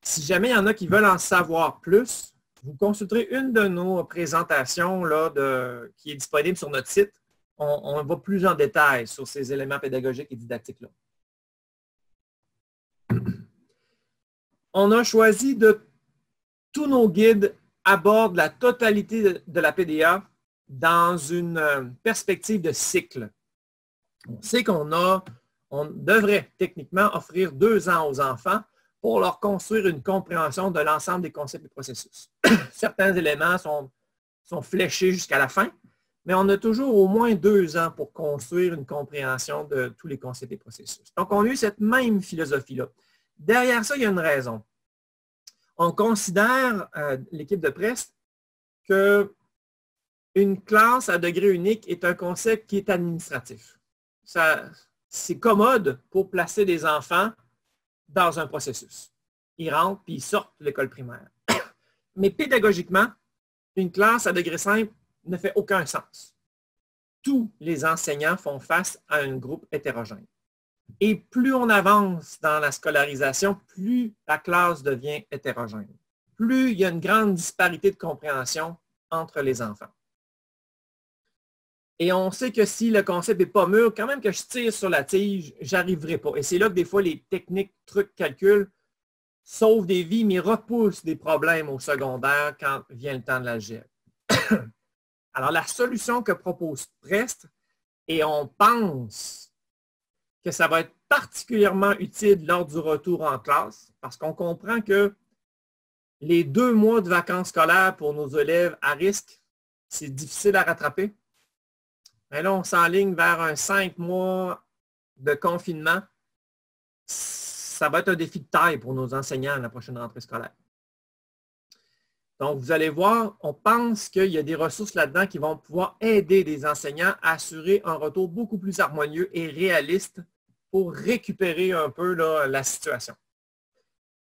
Si jamais il y en a qui veulent en savoir plus, vous consulterez une de nos présentations là, qui est disponible sur notre site. On va plus en détail sur ces éléments pédagogiques et didactiques-là. On a choisi tous nos guides abordent la totalité de la PDA dans une perspective de cycle. On sait qu'on devrait techniquement offrir 2 ans aux enfants pour leur construire une compréhension de l'ensemble des concepts et processus. Certains éléments sont fléchés jusqu'à la fin, mais on a toujours au moins 2 ans pour construire une compréhension de tous les concepts et processus. Donc, on a eu cette même philosophie-là. Derrière ça, il y a une raison. On considère, l'équipe de presse, qu'une classe à degré unique est un concept qui est administratif. C'est commode pour placer des enfants dans un processus. Ils rentrent puis ils sortent de l'école primaire. Mais pédagogiquement, une classe à degré simple ne fait aucun sens. Tous les enseignants font face à un groupe hétérogène. Et plus on avance dans la scolarisation, plus la classe devient hétérogène. Plus il y a une grande disparité de compréhension entre les enfants. Et on sait que si le concept n'est pas mûr, quand même que je tire sur la tige, je n'arriverai pas. Et c'est là que des fois, les techniques, trucs, calculs sauvent des vies, mais repoussent des problèmes au secondaire quand vient le temps de l'algèbre. Alors, la solution que propose Prest, et on pense que ça va être particulièrement utile lors du retour en classe, parce qu'on comprend que les 2 mois de vacances scolaires pour nos élèves à risque, c'est difficile à rattraper. Mais là, on s'enligne vers un 5 mois de confinement. Ça va être un défi de taille pour nos enseignants à la prochaine rentrée scolaire. Donc, vous allez voir, on pense qu'il y a des ressources là-dedans qui vont pouvoir aider les enseignants à assurer un retour beaucoup plus harmonieux et réaliste pour récupérer un peu là, la situation.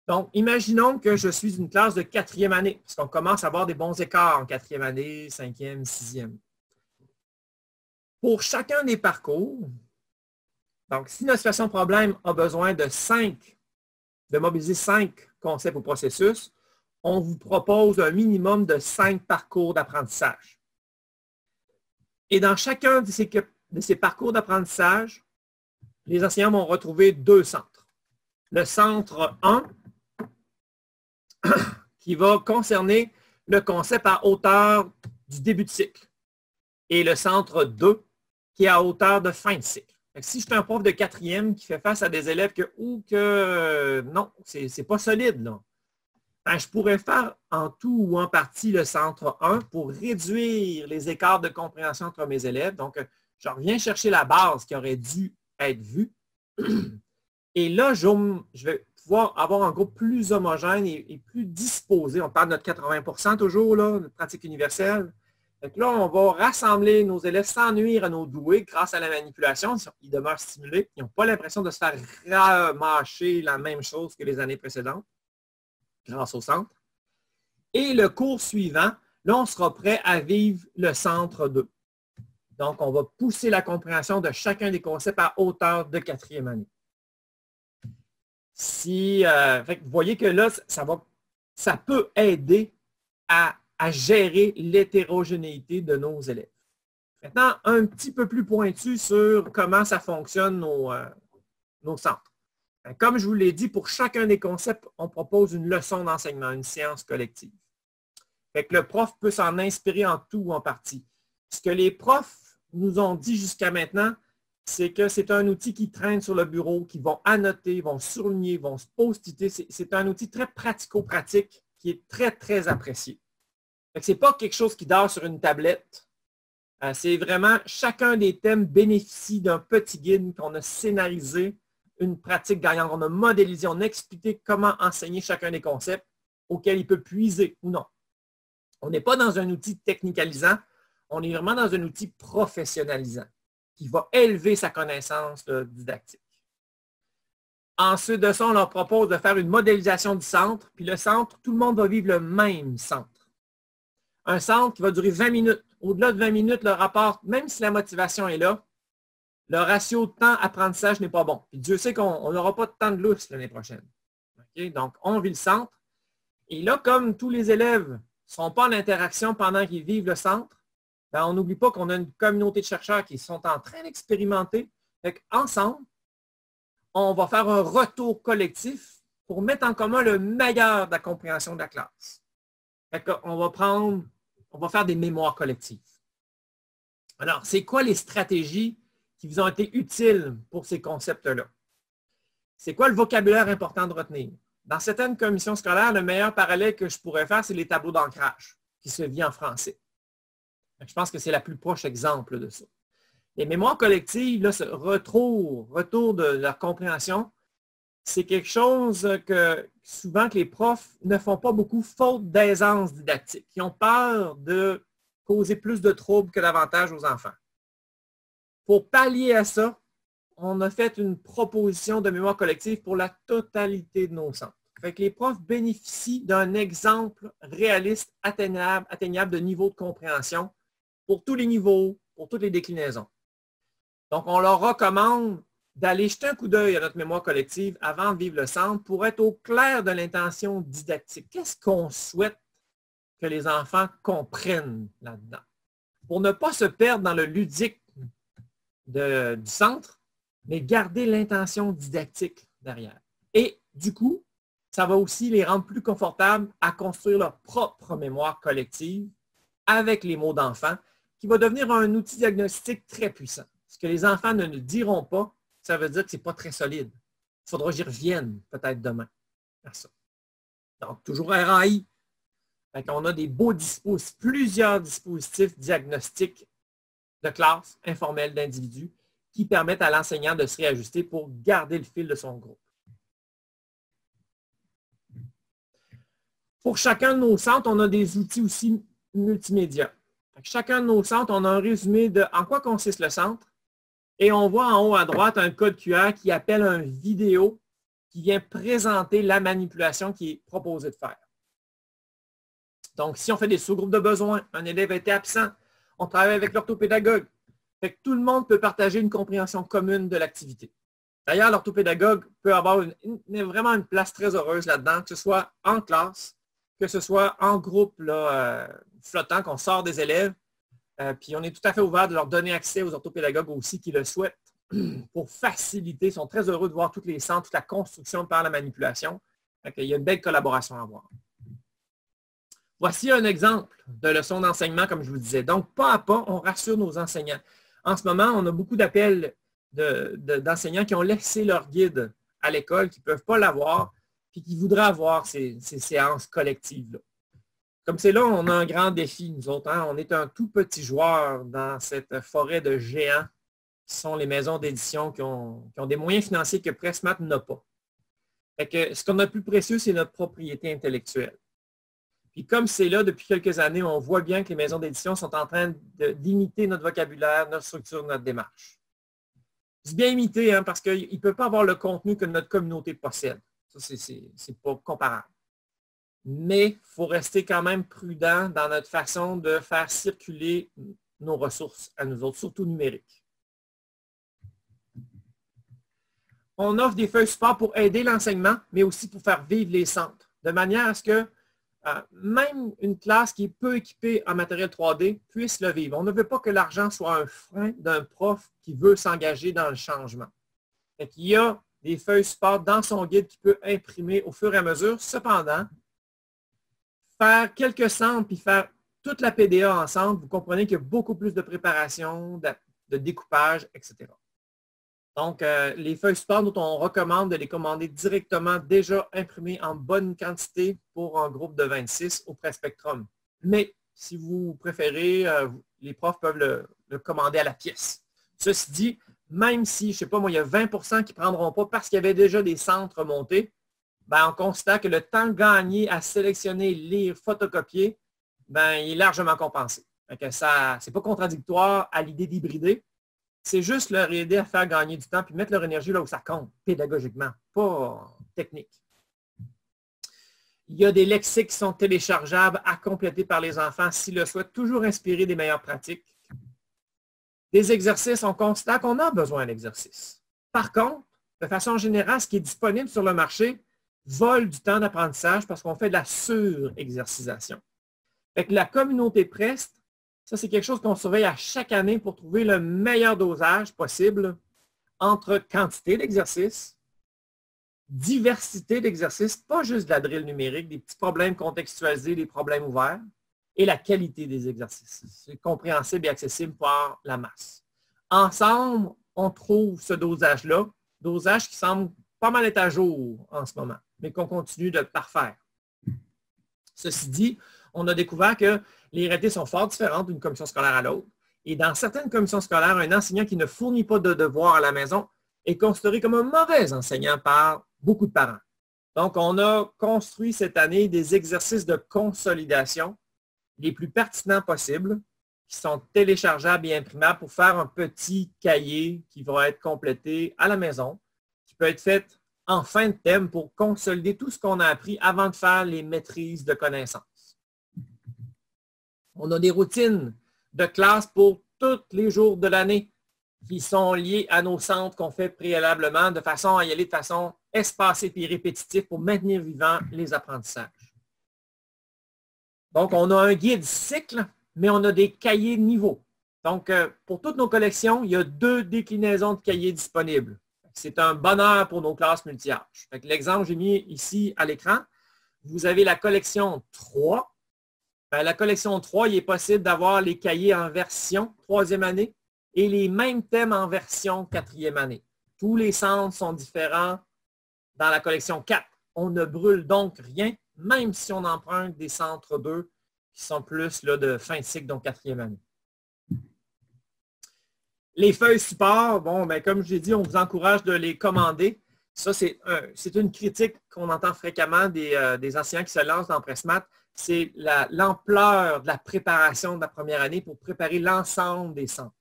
Donc, imaginons que je suis une classe de 4e année, parce qu'on commence à avoir des bons écarts en 4e année, 5e, 6e. Pour chacun des parcours, donc si notre situation problème a besoin de mobiliser 5 concepts ou processus, on vous propose un minimum de 5 parcours d'apprentissage. Et dans chacun de ces parcours d'apprentissage, les enseignants vont retrouver 2 centres. Le centre 1, qui va concerner le concept à hauteur du début de cycle. Et le centre 2, qui est à hauteur de fin de cycle. Si je suis un prof de 4e qui fait face à des élèves non, c'est pas solide, là. Ben, je pourrais faire en tout ou en partie le centre 1 pour réduire les écarts de compréhension entre mes élèves. Donc, je reviens chercher la base qui aurait dû être vue. Et là, je vais pouvoir avoir un groupe plus homogène et plus disposé. On parle de notre 80% toujours, là, de pratique universelle. Donc là, on va rassembler nos élèves sans nuire à nos doués grâce à la manipulation. Ils demeurent stimulés. Ils n'ont pas l'impression de se faire ramâcher la même chose que les années précédentes grâce au centre. Et le cours suivant, là, on sera prêt à vivre le centre 2. Donc, on va pousser la compréhension de chacun des concepts à hauteur de 4e année. Vous voyez que là, ça peut aider à gérer l'hétérogénéité de nos élèves. Maintenant, un petit peu plus pointu sur comment ça fonctionne nos centres. Comme je vous l'ai dit, pour chacun des concepts, on propose une leçon d'enseignement, une séance collective. Fait que le prof peut s'en inspirer en tout ou en partie. Ce que les profs nous ont dit jusqu'à maintenant, c'est que c'est un outil qui traîne sur le bureau, qui vont annoter, vont surligner, vont se post-iter. C'est un outil très pratico-pratique qui est très, très apprécié. Ce n'est pas quelque chose qui dort sur une tablette. C'est vraiment, chacun des thèmes bénéficie d'un petit guide qu'on a scénarisé, une pratique gagnante. On a modélisé, on a expliqué comment enseigner chacun des concepts auxquels il peut puiser ou non. On n'est pas dans un outil technicalisant, on est vraiment dans un outil professionnalisant qui va élever sa connaissance didactique. Ensuite de ça, on leur propose de faire une modélisation du centre, puis le centre, tout le monde va vivre le même centre. Un centre qui va durer 20 minutes. Au-delà de 20 minutes, le rapport, même si la motivation est là, le ratio de temps-apprentissage n'est pas bon. Puis Dieu sait qu'on n'aura pas de temps de lousse l'année prochaine. Okay? Donc, on vit le centre. Et là, comme tous les élèves ne sont pas en interaction pendant qu'ils vivent le centre, ben, on n'oublie pas qu'on a une communauté de chercheurs qui sont en train d'expérimenter. Ensemble, on va faire un retour collectif pour mettre en commun le meilleur de la compréhension de la classe. On va faire des mémoires collectives. Alors, c'est quoi les stratégies qui vous ont été utiles pour ces concepts-là? C'est quoi le vocabulaire important de retenir? Dans certaines commissions scolaires, le meilleur parallèle que je pourrais faire, c'est les tableaux d'ancrage qui se vit en français. Je pense que c'est la plus proche exemple de ça. Les mémoires collectives, là, ce retour de la compréhension, c'est quelque chose que souvent que les profs ne font pas beaucoup faute d'aisance didactique. Ils ont peur de causer plus de troubles que d'avantages aux enfants. Pour pallier à ça, on a fait une proposition de mémoire collective pour la totalité de nos centres. Fait que les profs bénéficient d'un exemple réaliste, atteignable de niveau de compréhension pour tous les niveaux, pour toutes les déclinaisons. Donc, on leur recommande d'aller jeter un coup d'œil à notre mémoire collective avant de vivre le centre pour être au clair de l'intention didactique. Qu'est-ce qu'on souhaite que les enfants comprennent là-dedans? Pour ne pas se perdre dans le ludique du centre, mais garder l'intention didactique derrière. Et du coup, ça va aussi les rendre plus confortables à construire leur propre mémoire collective avec les mots d'enfant, qui va devenir un outil diagnostique très puissant. Ce que les enfants ne nous diront pas, ça veut dire que ce n'est pas très solide. Il faudra que j'y revienne peut-être demain à ça. Donc, toujours RAI. On a des beaux dispositifs, plusieurs dispositifs diagnostiques de classe informels d'individus qui permettent à l'enseignant de se réajuster pour garder le fil de son groupe. Pour chacun de nos centres, on a des outils aussi multimédia. Chacun de nos centres, on a un résumé de en quoi consiste le centre. Et on voit en haut à droite un code QR qui appelle une vidéo qui vient présenter la manipulation qui est proposée de faire. Donc, si on fait des sous-groupes de besoins, un élève a été absent, on travaille avec l'orthopédagogue. Fait que tout le monde peut partager une compréhension commune de l'activité. D'ailleurs, l'orthopédagogue peut avoir vraiment une place très heureuse là-dedans, que ce soit en classe, que ce soit en groupe là, flottant, qu'on sort des élèves. Puis on est tout à fait ouvert de leur donner accès aux orthopédagogues aussi qui le souhaitent pour faciliter. Ils sont très heureux de voir tous les centres, toute la construction par la manipulation. Il y a une belle collaboration à avoir. Voici un exemple de leçon d'enseignement, comme je vous disais. Donc, pas à pas, on rassure nos enseignants. En ce moment, on a beaucoup d'appels d'enseignants qui ont laissé leur guide à l'école, qui ne peuvent pas l'avoir, puis qui voudraient avoir ces séances collectives-là. Comme c'est là, on a un grand défi, nous autres. Hein? On est un tout petit joueur dans cette forêt de géants qui sont les maisons d'édition qui ont des moyens financiers que Pressmat n'a pas. Fait que ce qu'on a de plus précieux, c'est notre propriété intellectuelle. Puis comme c'est là depuis quelques années, on voit bien que les maisons d'édition sont en train d'imiter notre vocabulaire, notre structure, notre démarche. C'est bien imité, hein, parce qu'ils ne peuvent pas avoir le contenu que notre communauté possède. Ça, c'est pas comparable. Mais il faut rester quand même prudent dans notre façon de faire circuler nos ressources à nous autres, surtout numériques. On offre des feuilles support pour aider l'enseignement, mais aussi pour faire vivre les centres, de manière à ce que même une classe qui est peu équipée en matériel 3D puisse le vivre. On ne veut pas que l'argent soit un frein d'un prof qui veut s'engager dans le changement. Il y a des feuilles support dans son guide qui peut imprimer au fur et à mesure. Cependant, faire quelques centres puis faire toute la PDA ensemble, vous comprenez qu'il y a beaucoup plus de préparation, de découpage, etc. Donc, les feuilles support dont on recommande de les commander directement déjà imprimées en bonne quantité pour un groupe de 26 au Prespectrum. Mais si vous préférez, les profs peuvent le commander à la pièce. Ceci dit, même si, je ne sais pas moi, il y a 20% qui ne prendront pas parce qu'il y avait déjà des centres montés, ben, on constate que le temps gagné à sélectionner, lire, photocopier, ben, il est largement compensé. Ce n'est pas contradictoire à l'idée d'hybrider. C'est juste leur aider à faire gagner du temps puis mettre leur énergie là où ça compte, pédagogiquement, pas technique. Il y a des lexiques qui sont téléchargeables à compléter par les enfants s'ils le souhaitent, toujours inspirés des meilleures pratiques. Des exercices, on constate qu'on a besoin d'exercices. Par contre, de façon générale, ce qui est disponible sur le marché vole du temps d'apprentissage parce qu'on fait de la sur-exercisation. Fait que la communauté Prest, ça, c'est quelque chose qu'on surveille à chaque année pour trouver le meilleur dosage possible entre quantité d'exercices, diversité d'exercices, pas juste de la drill numérique, des petits problèmes contextualisés, des problèmes ouverts, et la qualité des exercices. C'est compréhensible et accessible par la masse. Ensemble, on trouve ce dosage-là, dosage qui semble pas mal être à jour en ce moment. mais qu'on continue de parfaire. Ceci dit, on a découvert que les réalités sont fort différentes d'une commission scolaire à l'autre. Et dans certaines commissions scolaires, un enseignant qui ne fournit pas de devoirs à la maison est considéré comme un mauvais enseignant par beaucoup de parents. Donc, on a construit cette année des exercices de consolidation les plus pertinents possibles, qui sont téléchargeables et imprimables pour faire un petit cahier qui va être complété à la maison, qui peut être fait en fin de thème pour consolider tout ce qu'on a appris avant de faire les maîtrises de connaissances. On a des routines de classe pour tous les jours de l'année qui sont liés à nos centres qu'on fait préalablement de façon à y aller de façon espacée et répétitive pour maintenir vivants les apprentissages. Donc, on a un guide cycle, mais on a des cahiers niveau. Donc, pour toutes nos collections, il y a 2 déclinaisons de cahiers disponibles. C'est un bonheur pour nos classes multi-âges. L'exemple que j'ai mis ici à l'écran, vous avez la collection 3. La collection 3, il est possible d'avoir les cahiers en version 3e année et les mêmes thèmes en version 4e année. Tous les centres sont différents dans la collection 4. On ne brûle donc rien, même si on emprunte des centres 2 qui sont plus là, de fin de cycle, donc 4e année. Les feuilles support, bon, ben, comme je l'ai dit, on vous encourage de les commander. Ça, c'est une critique qu'on entend fréquemment des enseignants qui se lancent dans PressMath. C'est l'ampleur de la préparation de la première année pour préparer l'ensemble des centres.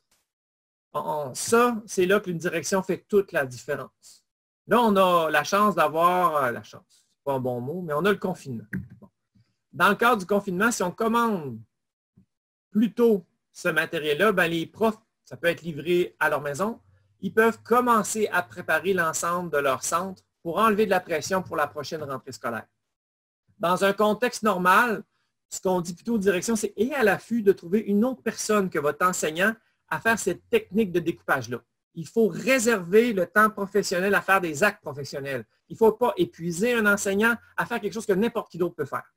Ça, c'est là qu'une direction fait toute la différence. Là, on a la chance d'avoir, la chance, c'est pas un bon mot, mais on a le confinement. Bon. Dans le cadre du confinement, si on commande plus tôt ce matériel-là, ben, les profs, ça peut être livré à leur maison, ils peuvent commencer à préparer l'ensemble de leur centre pour enlever de la pression pour la prochaine rentrée scolaire. Dans un contexte normal, ce qu'on dit plutôt aux directions, c'est ayez à l'affût de trouver une autre personne que votre enseignant à faire cette technique de découpage-là. Il faut réserver le temps professionnel à faire des actes professionnels. Il ne faut pas épuiser un enseignant à faire quelque chose que n'importe qui d'autre peut faire.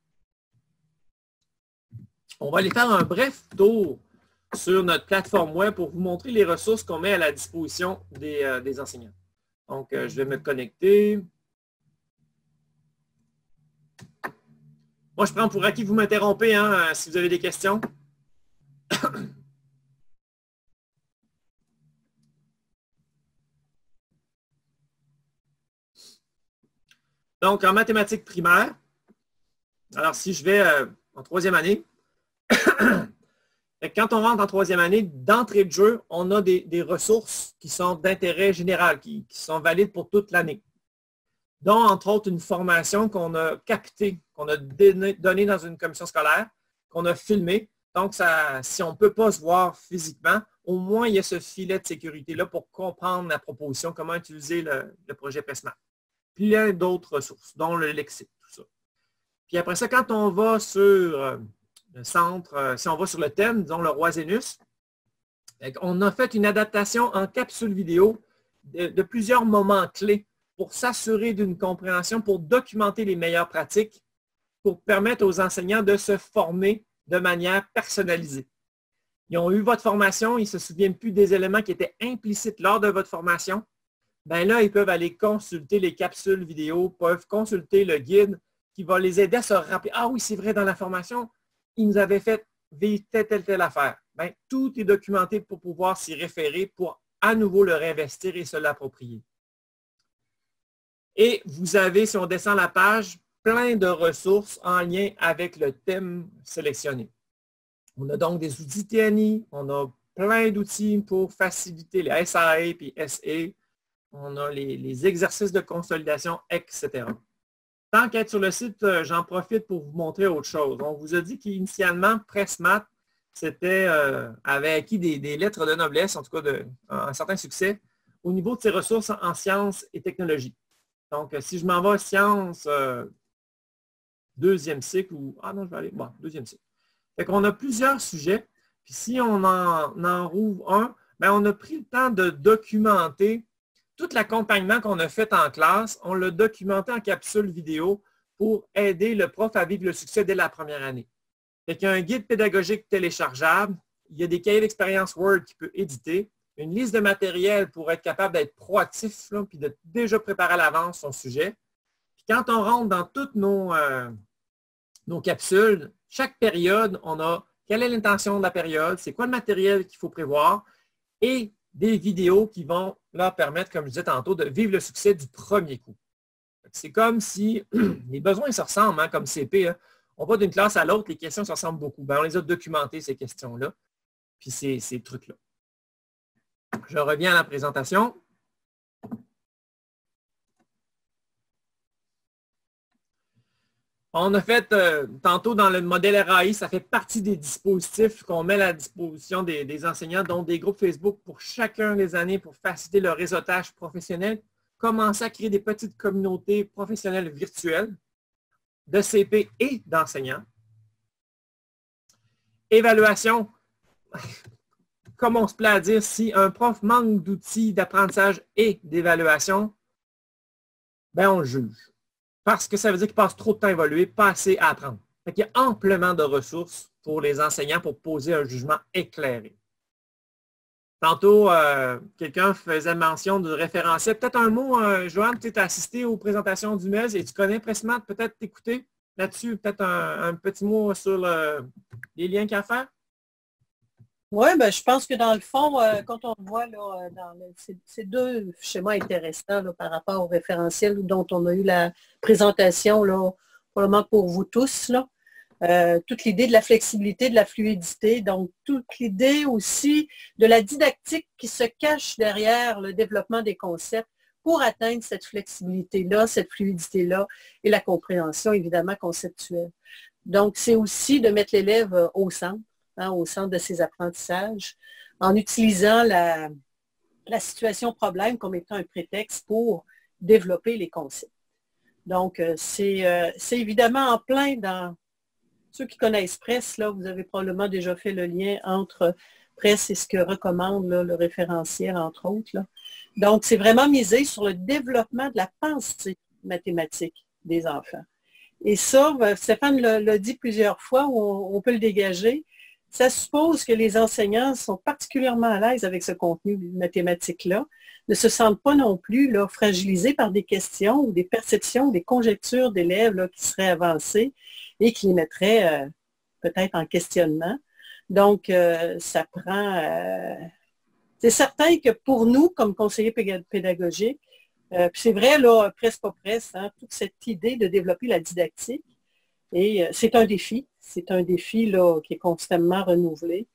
On va aller faire un bref tour sur notre plateforme web pour vous montrer les ressources qu'on met à la disposition des enseignants. Donc, je vais me connecter. Moi, je prends pour acquis que vous m'interrompez hein, si vous avez des questions. Donc, en mathématiques primaires, alors si je vais en 3e année, quand on rentre en 3e année, d'entrée de jeu, on a des ressources qui sont d'intérêt général, qui sont valides pour toute l'année. Dont, entre autres, une formation qu'on a captée, qu'on a donnée dans une commission scolaire, qu'on a filmée. Donc, ça, si on ne peut pas se voir physiquement, au moins, il y a ce filet de sécurité-là pour comprendre la proposition, comment utiliser le projet PressMath. Puis, il y a d'autres ressources, dont le lexique, tout ça. Puis après ça, quand on va sur le centre, si on va sur le thème, disons le roi Zénus, on a fait une adaptation en capsule vidéo de plusieurs moments clés pour s'assurer d'une compréhension, pour documenter les meilleures pratiques, pour permettre aux enseignants de se former de manière personnalisée. Ils ont eu votre formation, ils ne se souviennent plus des éléments qui étaient implicites lors de votre formation. Bien là, ils peuvent aller consulter les capsules vidéo, peuvent consulter le guide qui va les aider à se rappeler. Ah oui, c'est vrai, dans la formation, ils nous avaient fait vivre telle affaire. Bien, tout est documenté pour pouvoir s'y référer, pour à nouveau le réinvestir et se l'approprier. Et vous avez, si on descend la page, plein de ressources en lien avec le thème sélectionné. On a donc des outils TNI, on a plein d'outils pour faciliter les SAE et SE, on a les exercices de consolidation, etc. Tant qu'être sur le site, j'en profite pour vous montrer autre chose. On vous a dit qu'initialement, PressMath avait acquis des lettres de noblesse, en tout cas un certain succès, au niveau de ses ressources en sciences et technologies. Donc, si je m'en vais sciences, 2e cycle, ou... Ah non, je vais aller... Bon, 2e cycle. Fait qu'on a plusieurs sujets. Puis si on en rouvre un, bien, on a pris le temps de documenter tout l'accompagnement qu'on a fait en classe. On l'a documenté en capsule vidéo pour aider le prof à vivre le succès dès la première année. Fait qu'il y a un guide pédagogique téléchargeable. Il y a des cahiers d'expérience Word qu'il peut éditer. Une liste de matériel pour être capable d'être proactif, là, puis de déjà préparer à l'avance son sujet. Puis quand on rentre dans toutes nos capsules, chaque période, on a quelle est l'intention de la période, c'est quoi le matériel qu'il faut prévoir et des vidéos qui vont leur permettre, comme je disais tantôt, de vivre le succès du premier coup. C'est comme si les besoins se ressemblent, hein, comme CP. Hein. On va d'une classe à l'autre, les questions se ressemblent beaucoup. Ben, on les a documentées, ces questions-là, puis ces trucs-là. Je reviens à la présentation. On a fait, tantôt dans le modèle RAI, ça fait partie des dispositifs qu'on met à la disposition des enseignants, dont des groupes Facebook pour chacun des années pour faciliter le réseautage professionnel, commencer à créer des petites communautés professionnelles virtuelles de CP et d'enseignants. Évaluation, comme on se plaît à dire, si un prof manque d'outils d'apprentissage et d'évaluation, ben on le juge. Parce que ça veut dire qu'il passe trop de temps à évoluer, pas assez à apprendre. Il y a amplement de ressources pour les enseignants pour poser un jugement éclairé. Tantôt, quelqu'un faisait mention du référentiel. Peut-être un mot, Joanne, tu as assisté aux présentations du MES et tu connais Pressmat, peut-être t'écouter là-dessus, peut-être un petit mot sur les liens qu'il y a à faire? Oui, ben, je pense que dans le fond, quand on voit là, ces deux schémas intéressants là, par rapport au référentiel dont on a eu la présentation, là, probablement pour vous tous, là, toute l'idée de la flexibilité, de la fluidité, donc toute l'idée aussi de la didactique qui se cache derrière le développement des concepts pour atteindre cette flexibilité-là, cette fluidité-là et la compréhension évidemment conceptuelle. Donc, c'est aussi de mettre l'élève au centre. Hein, au centre de ses apprentissages, en utilisant la situation problème comme étant un prétexte pour développer les concepts. Donc, c'est évidemment en plein dans ceux qui connaissent Press, là, vous avez probablement déjà fait le lien entre Press et ce que recommande là, le référentiel, entre autres. Là. Donc, c'est vraiment misé sur le développement de la pensée mathématique des enfants. Et ça, Stéphane l'a dit plusieurs fois, on peut le dégager. Ça suppose que les enseignants sont particulièrement à l'aise avec ce contenu mathématique-là, ne se sentent pas non plus là, fragilisés par des questions ou des perceptions, des conjectures d'élèves qui seraient avancées et qui les mettraient peut-être en questionnement. Donc, ça prend... c'est certain que pour nous, comme conseillers pédagogiques, c'est vrai, là, presse pas presse, hein, toute cette idée de développer la didactique, et c'est un défi. C'est un défi là, qui est constamment renouvelé.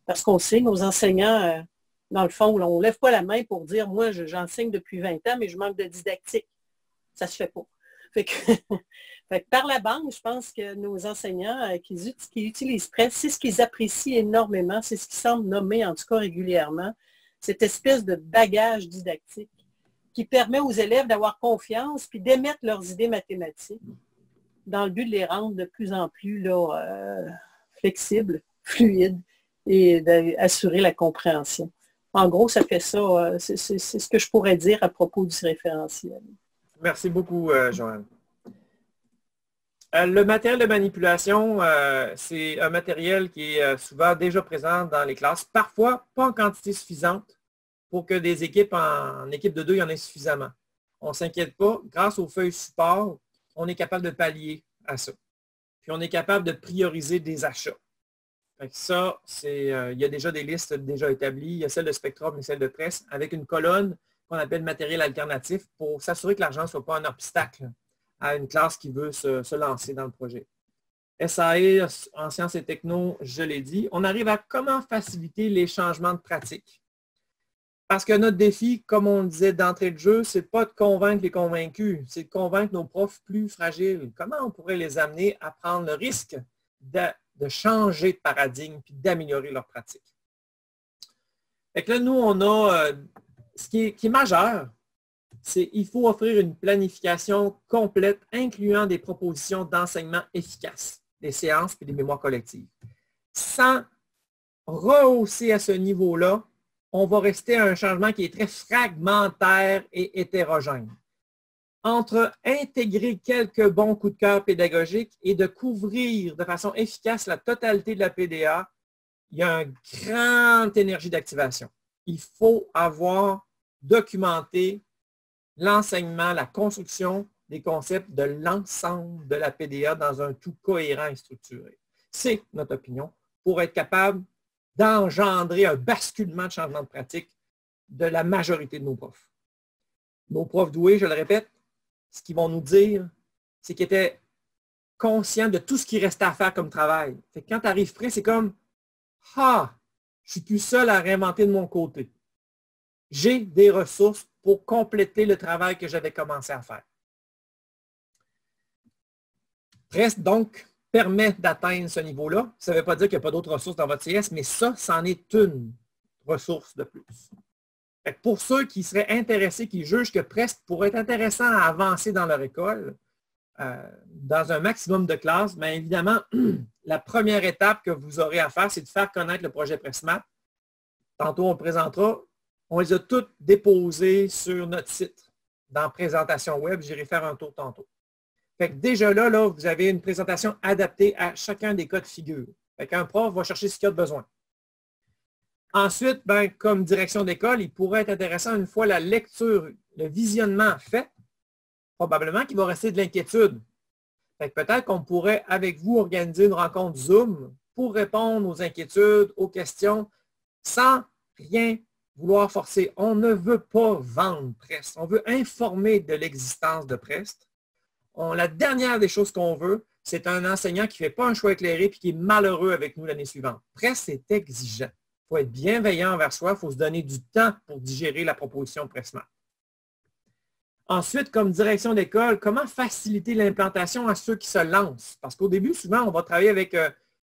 Parce qu'on sait, nos enseignants, dans le fond, là, on ne lève pas la main pour dire, moi, j'enseigne depuis 20 ans, mais je manque de didactique. Ça ne se fait pas. Fait que par la bande, je pense que nos enseignants qui utilisent Press, c'est ce qu'ils apprécient énormément, c'est ce qu'ils semblent nommer, en tout cas régulièrement, cette espèce de bagage didactique qui permet aux élèves d'avoir confiance puis d'émettre leurs idées mathématiques dans le but de les rendre de plus en plus là, flexibles, fluides et d'assurer la compréhension. En gros, ça fait ça. C'est ce que je pourrais dire à propos du référentiel. Merci beaucoup, Joanne. Le matériel de manipulation, c'est un matériel qui est souvent déjà présent dans les classes, parfois pas en quantité suffisante pour que des équipes en équipe de 2, il y en ait suffisamment. On ne s'inquiète pas, grâce aux feuilles support, on est capable de pallier à ça. Puis on est capable de prioriser des achats. Fait que ça, il y a déjà des listes déjà établies. Il y a celle de Spectrum et celle de Press avec une colonne qu'on appelle matériel alternatif pour s'assurer que l'argent ne soit pas un obstacle à une classe qui veut se lancer dans le projet. SAE, en sciences et techno, je l'ai dit. On arrive à comment faciliter les changements de pratique. Parce que notre défi, comme on le disait d'entrée de jeu, ce n'est pas de convaincre les convaincus, c'est de convaincre nos profs plus fragiles. Comment on pourrait les amener à prendre le risque de changer de paradigme et d'améliorer leur pratique? Fait que là, nous, on a ce qui est majeur, c'est qu'il faut offrir une planification complète incluant des propositions d'enseignement efficaces, des séances et des mémoires collectives. Sans rehausser à ce niveau-là, on va rester à un changement qui est très fragmentaire et hétérogène. Entre intégrer quelques bons coups de cœur pédagogiques et de couvrir de façon efficace la totalité de la PDA, il y a une grande énergie d'activation. Il faut avoir documenté l'enseignement, la construction des concepts de l'ensemble de la PDA dans un tout cohérent et structuré. C'est notre opinion pour être capable d'engendrer un basculement de changement de pratique de la majorité de nos profs. Nos profs doués, je le répète, ce qu'ils vont nous dire, c'est qu'ils étaient conscients de tout ce qui restait à faire comme travail. Fait que quand tu arrives prêt, c'est comme « Ah, je suis plus seul à réinventer de mon côté. J'ai des ressources pour compléter le travail que j'avais commencé à faire. » Reste donc permet d'atteindre ce niveau-là. Ça ne veut pas dire qu'il n'y a pas d'autres ressources dans votre CS, mais ça, c'en est une ressource de plus. Fait que pour ceux qui seraient intéressés, qui jugent que Presque pourrait être intéressant à avancer dans leur école, dans un maximum de classes, bien évidemment, la première étape que vous aurez à faire, c'est de faire connaître le projet PresMath. Tantôt, on le présentera. On les a toutes déposées sur notre site. Dans Présentation Web, j'irai faire un tour tantôt. Fait que déjà là, vous avez une présentation adaptée à chacun des cas de figure. Fait qu'un prof va chercher ce qu'il a besoin. Ensuite, ben, comme direction d'école, il pourrait être intéressant, une fois la lecture, le visionnement fait, probablement qu'il va rester de l'inquiétude. Peut-être qu'on pourrait, avec vous, organiser une rencontre Zoom pour répondre aux inquiétudes, aux questions, sans rien vouloir forcer. On ne veut pas vendre Prest. On veut informer de l'existence de Prest. La dernière des choses qu'on veut, c'est un enseignant qui ne fait pas un choix éclairé et qui est malheureux avec nous l'année suivante. Prest, c'est exigeant. Il faut être bienveillant envers soi. Il faut se donner du temps pour digérer la proposition PresMath. Ensuite, comme direction d'école, comment faciliter l'implantation à ceux qui se lancent? Parce qu'au début, souvent, on va travailler avec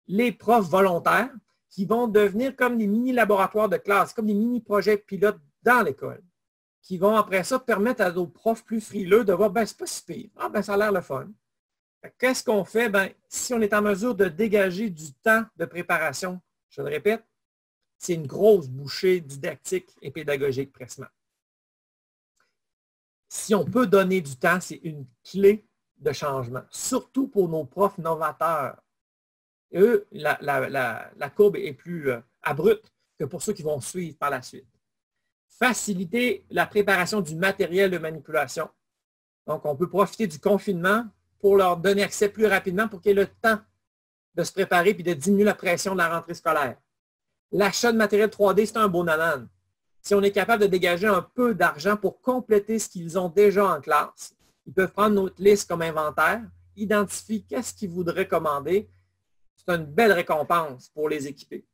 les profs volontaires qui vont devenir comme des mini-laboratoires de classe, comme des mini-projets pilotes dans l'école, qui vont après ça permettre à nos profs plus frileux de voir, ben c'est pas si pire. Ah, ben ça a l'air le fun. Qu'est-ce qu'on fait? Ben, si on est en mesure de dégager du temps de préparation, je le répète, c'est une grosse bouchée didactique et pédagogique PresMath. Si on peut donner du temps, c'est une clé de changement, surtout pour nos profs novateurs. Eux, la courbe est plus abrupte que pour ceux qui vont suivre par la suite. Faciliter la préparation du matériel de manipulation. Donc, on peut profiter du confinement pour leur donner accès plus rapidement pour qu'ils aient le temps de se préparer et de diminuer la pression de la rentrée scolaire. L'achat de matériel 3D, c'est un beau nanan. Si on est capable de dégager un peu d'argent pour compléter ce qu'ils ont déjà en classe, ils peuvent prendre notre liste comme inventaire, identifier qu'est-ce qu'ils voudraient commander. C'est une belle récompense pour les équiper.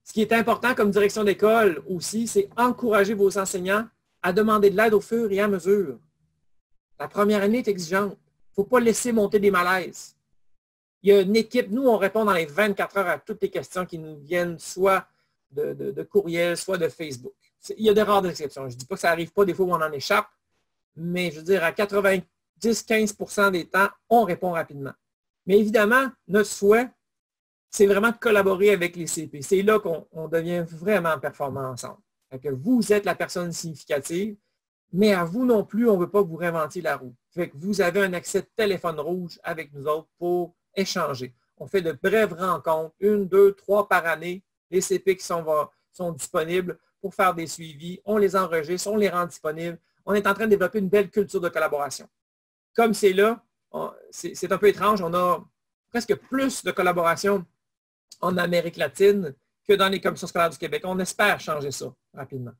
Ce qui est important comme direction d'école aussi, c'est encourager vos enseignants à demander de l'aide au fur et à mesure. La première année est exigeante. Il ne faut pas laisser monter des malaises. Il y a une équipe, nous, on répond dans les 24 heures à toutes les questions qui nous viennent soit de courriel, soit de Facebook. Il y a des rares exceptions. Je ne dis pas que ça n'arrive pas des fois où on en échappe, mais je veux dire, à 90-15% des temps, on répond rapidement. Mais évidemment, notre souhait, c'est vraiment de collaborer avec les CP. C'est là qu'on devient vraiment performant ensemble. Que vous êtes la personne significative, mais à vous non plus, on ne veut pas que vous réinventiez la roue. Fait que vous avez un accès de téléphone rouge avec nous autres pour échanger. On fait de brèves rencontres, 1, 2, 3 par année. Les CP qui sont disponibles pour faire des suivis. On les enregistre, on les rend disponibles. On est en train de développer une belle culture de collaboration. Comme c'est là, c'est un peu étrange, on a presque plus de collaboration en Amérique latine que dans les commissions scolaires du Québec. On espère changer ça rapidement.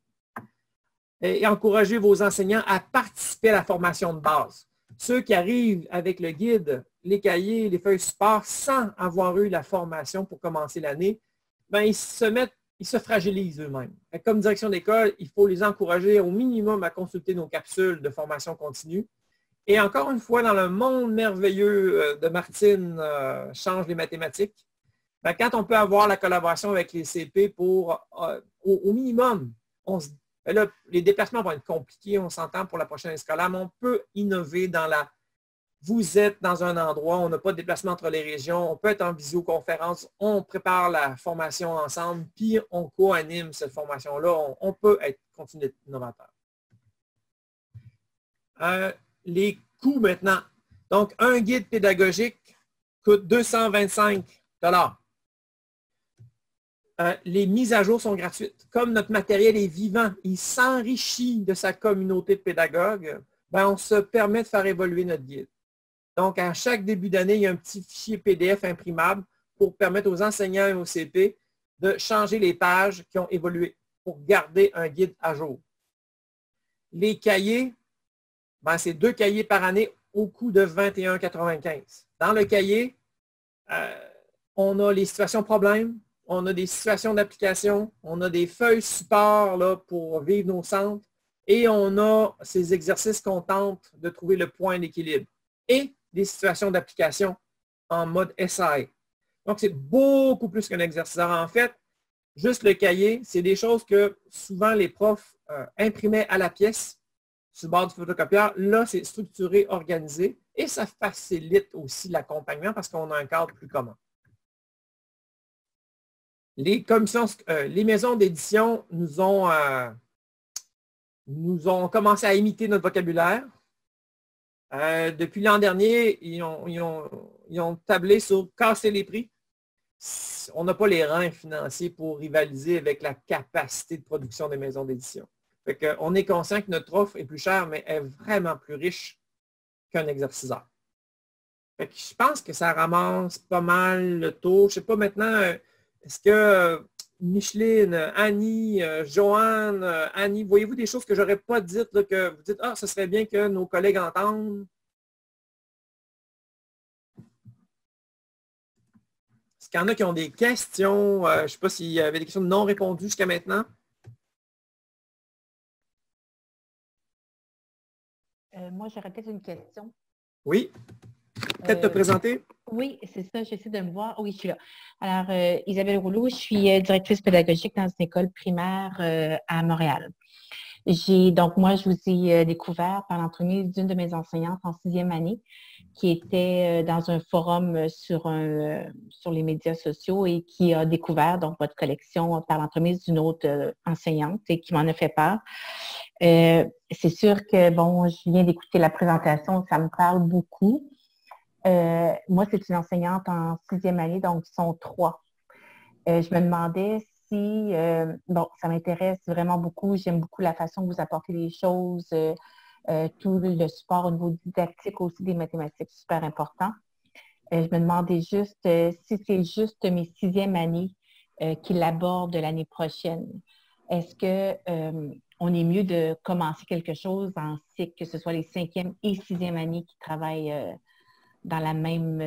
Et encourager vos enseignants à participer à la formation de base. Ceux qui arrivent avec le guide, les cahiers, les feuilles support sans avoir eu la formation pour commencer l'année, ben, ils se fragilisent eux-mêmes. Comme direction d'école, il faut les encourager au minimum à consulter nos capsules de formation continue. Et encore une fois, dans le monde merveilleux de Martine change les mathématiques, ben, quand on peut avoir la collaboration avec les CP pour, au minimum, là, les déplacements vont être compliqués, on s'entend pour la prochaine année scolaire, mais on peut innover dans vous êtes dans un endroit, on n'a pas de déplacement entre les régions, on peut être en visioconférence, on prépare la formation ensemble, puis on co-anime cette formation-là, on peut continuer d'être innovateur. Les coûts maintenant. Donc, un guide pédagogique coûte 225 $. Les mises à jour sont gratuites. Comme notre matériel est vivant, il s'enrichit de sa communauté de pédagogues. ben, on se permet de faire évoluer notre guide. Donc, à chaque début d'année, il y a un petit fichier PDF imprimable pour permettre aux enseignants et aux CP de changer les pages qui ont évolué pour garder un guide à jour. Les cahiers, ben, c'est 2 cahiers par année au coût de 21,95. Dans le cahier, on a les situations problèmes, on a des situations d'application, on a des feuilles support là, pour vivre nos centres et on a ces exercices qu'on tente de trouver le point d'équilibre et des situations d'application en mode SAE. Donc, c'est beaucoup plus qu'un exercice. En fait, juste le cahier, c'est des choses que souvent les profs imprimaient à la pièce sur le bord du photocopieur. Là, c'est structuré, organisé et ça facilite aussi l'accompagnement parce qu'on a un cadre plus commun. Les maisons d'édition nous ont commencé à imiter notre vocabulaire. Depuis l'an dernier, ils ont tablé sur casser les prix. On n'a pas les reins financiers pour rivaliser avec la capacité de production des maisons d'édition. On est conscient que notre offre est plus chère, mais est vraiment plus riche qu'un exerciceur. Je pense que ça ramasse pas mal le tour. Je ne sais pas maintenant, est-ce que Micheline, Annie, Joanne, Annie, voyez-vous des choses que je n'aurais pas dites, là, que vous dites, ah, ce serait bien que nos collègues entendent? Est-ce qu'il y en a qui ont des questions? Je ne sais pas s'il y avait des questions non répondues jusqu'à maintenant. Moi, j'aurais peut-être une question. Oui. Peut-être te présenter? Oui, c'est ça, j'essaie de me voir. Oui, je suis là. Alors, Isabelle Rouleau, je suis directrice pédagogique dans une école primaire à Montréal. Donc, moi, je vous ai découvert par l'entremise d'une de mes enseignantes en 6e année qui était dans un forum sur les médias sociaux et qui a découvert donc votre collection par l'entremise d'une autre enseignante et qui m'en a fait part. C'est sûr que, bon, je viens d'écouter la présentation, ça me parle beaucoup. Moi, c'est une enseignante en 6e année, donc ils sont 3. Je me demandais si, bon, ça m'intéresse vraiment beaucoup. J'aime beaucoup la façon que vous apportez les choses, tout le support au niveau didactique aussi des mathématiques, super important. Je me demandais juste si c'est juste mes 6e années qui l'abordent l'année prochaine. Est-ce que on est mieux de commencer quelque chose en cycle, que ce soit les 5e et 6e années qui travaillent dans la même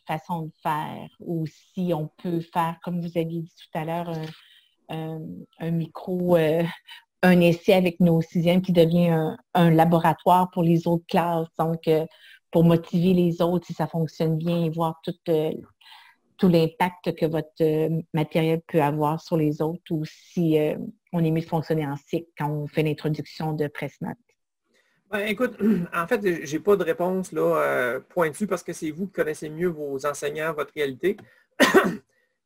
façon de faire, ou si on peut faire, comme vous aviez dit tout à l'heure, un micro, un essai avec nos 6e qui devient un laboratoire pour les autres classes, donc pour motiver les autres si ça fonctionne bien et voir tout l'impact que votre matériel peut avoir sur les autres, ou si on est mieux de fonctionner en cycle quand on fait l'introduction de PressMath. Ben, écoute, en fait, je n'ai pas de réponse là, pointue parce que c'est vous qui connaissez mieux vos enseignants, votre réalité.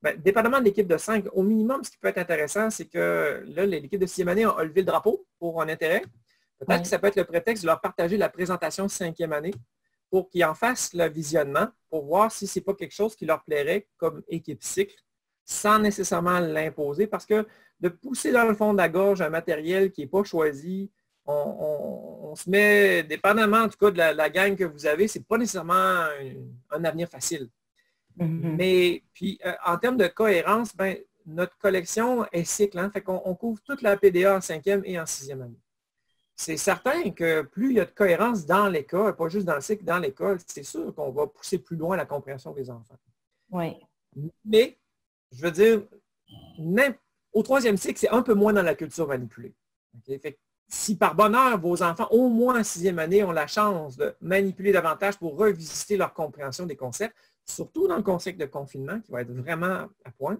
Ben, dépendamment de l'équipe de 5, au minimum, ce qui peut être intéressant, c'est que là, l'équipe de 6e année a levé le drapeau pour un intérêt. Peut-être que ça peut être le prétexte de leur partager la présentation 5e année pour qu'ils en fassent le visionnement, pour voir si ce n'est pas quelque chose qui leur plairait comme équipe cycle, sans nécessairement l'imposer, parce que de pousser dans le fond de la gorge un matériel qui n'est pas choisi, on se met, dépendamment en tout cas de la gang que vous avez, ce n'est pas nécessairement un avenir facile. Mm-hmm. Mais puis, en termes de cohérence, ben, notre collection est cycle, hein, fait qu'on couvre toute la PDA en 5e et en 6e année. C'est certain que plus il y a de cohérence dans l'école, pas juste dans le cycle, dans l'école, c'est sûr qu'on va pousser plus loin la compréhension des enfants. Oui. Mais, je veux dire, même au 3e cycle, c'est un peu moins dans la culture manipulée. Okay? Fait que si par bonheur, vos enfants, au moins en 6e année, ont la chance de manipuler davantage pour revisiter leur compréhension des concepts, surtout dans le contexte de confinement, qui va être vraiment à point,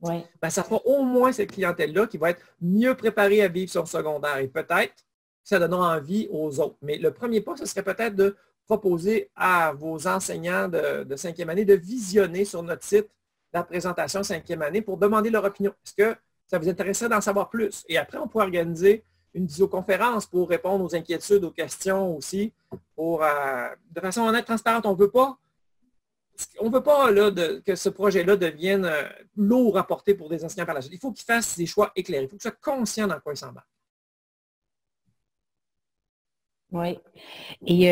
oui. Ben, ça fera au moins cette clientèle-là qui va être mieux préparée à vivre son secondaire. Et peut-être ça donnera envie aux autres. Mais le premier pas, ce serait peut-être de proposer à vos enseignants de 5e année de visionner sur notre site la présentation 5e année pour demander leur opinion. Est-ce que ça vous intéresserait d'en savoir plus? Et après, on pourrait organiser une visioconférence pour répondre aux inquiétudes, aux questions aussi, de façon honnête, transparente. On ne veut pas là, que ce projet-là devienne lourd à porter pour des enseignants par la suite. Il faut qu'ils fassent des choix éclairés. Il faut qu'ils soient conscients dans quoi ils s'embarquent. Oui. Et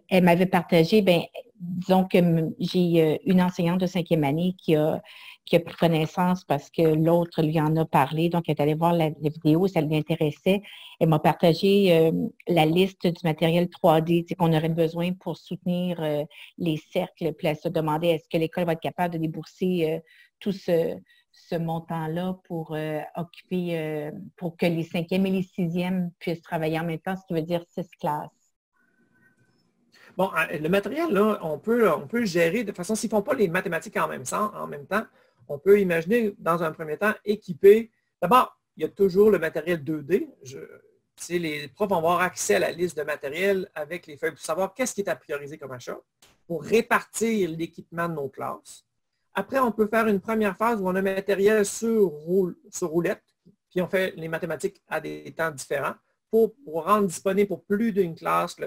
elle m'avait partagé, ben, disons que j'ai une enseignante de 5e année qui a pris connaissance parce que l'autre lui en a parlé. Donc, elle est allée voir la vidéo, ça lui intéressait. Elle m'a partagé la liste du matériel 3D qu'on aurait besoin pour soutenir les cercles. Puis elle se demandait est-ce que l'école va être capable de débourser tout ce montant-là pour occuper, pour que les 5e et les 6e puissent travailler en même temps, ce qui veut dire 6 classes. Bon, le matériel, là, on peut le gérer de façon, s'ils ne font pas les mathématiques en même temps, on peut imaginer, dans un premier temps, équiper. D'abord, il y a toujours le matériel 2D. Les profs vont avoir accès à la liste de matériel avec les feuilles pour savoir qu'est-ce qui est à prioriser comme achat, pour répartir l'équipement de nos classes. Après, on peut faire une première phase où on a le matériel sur roulette, puis on fait les mathématiques à des temps différents pour rendre disponible pour plus d'une classe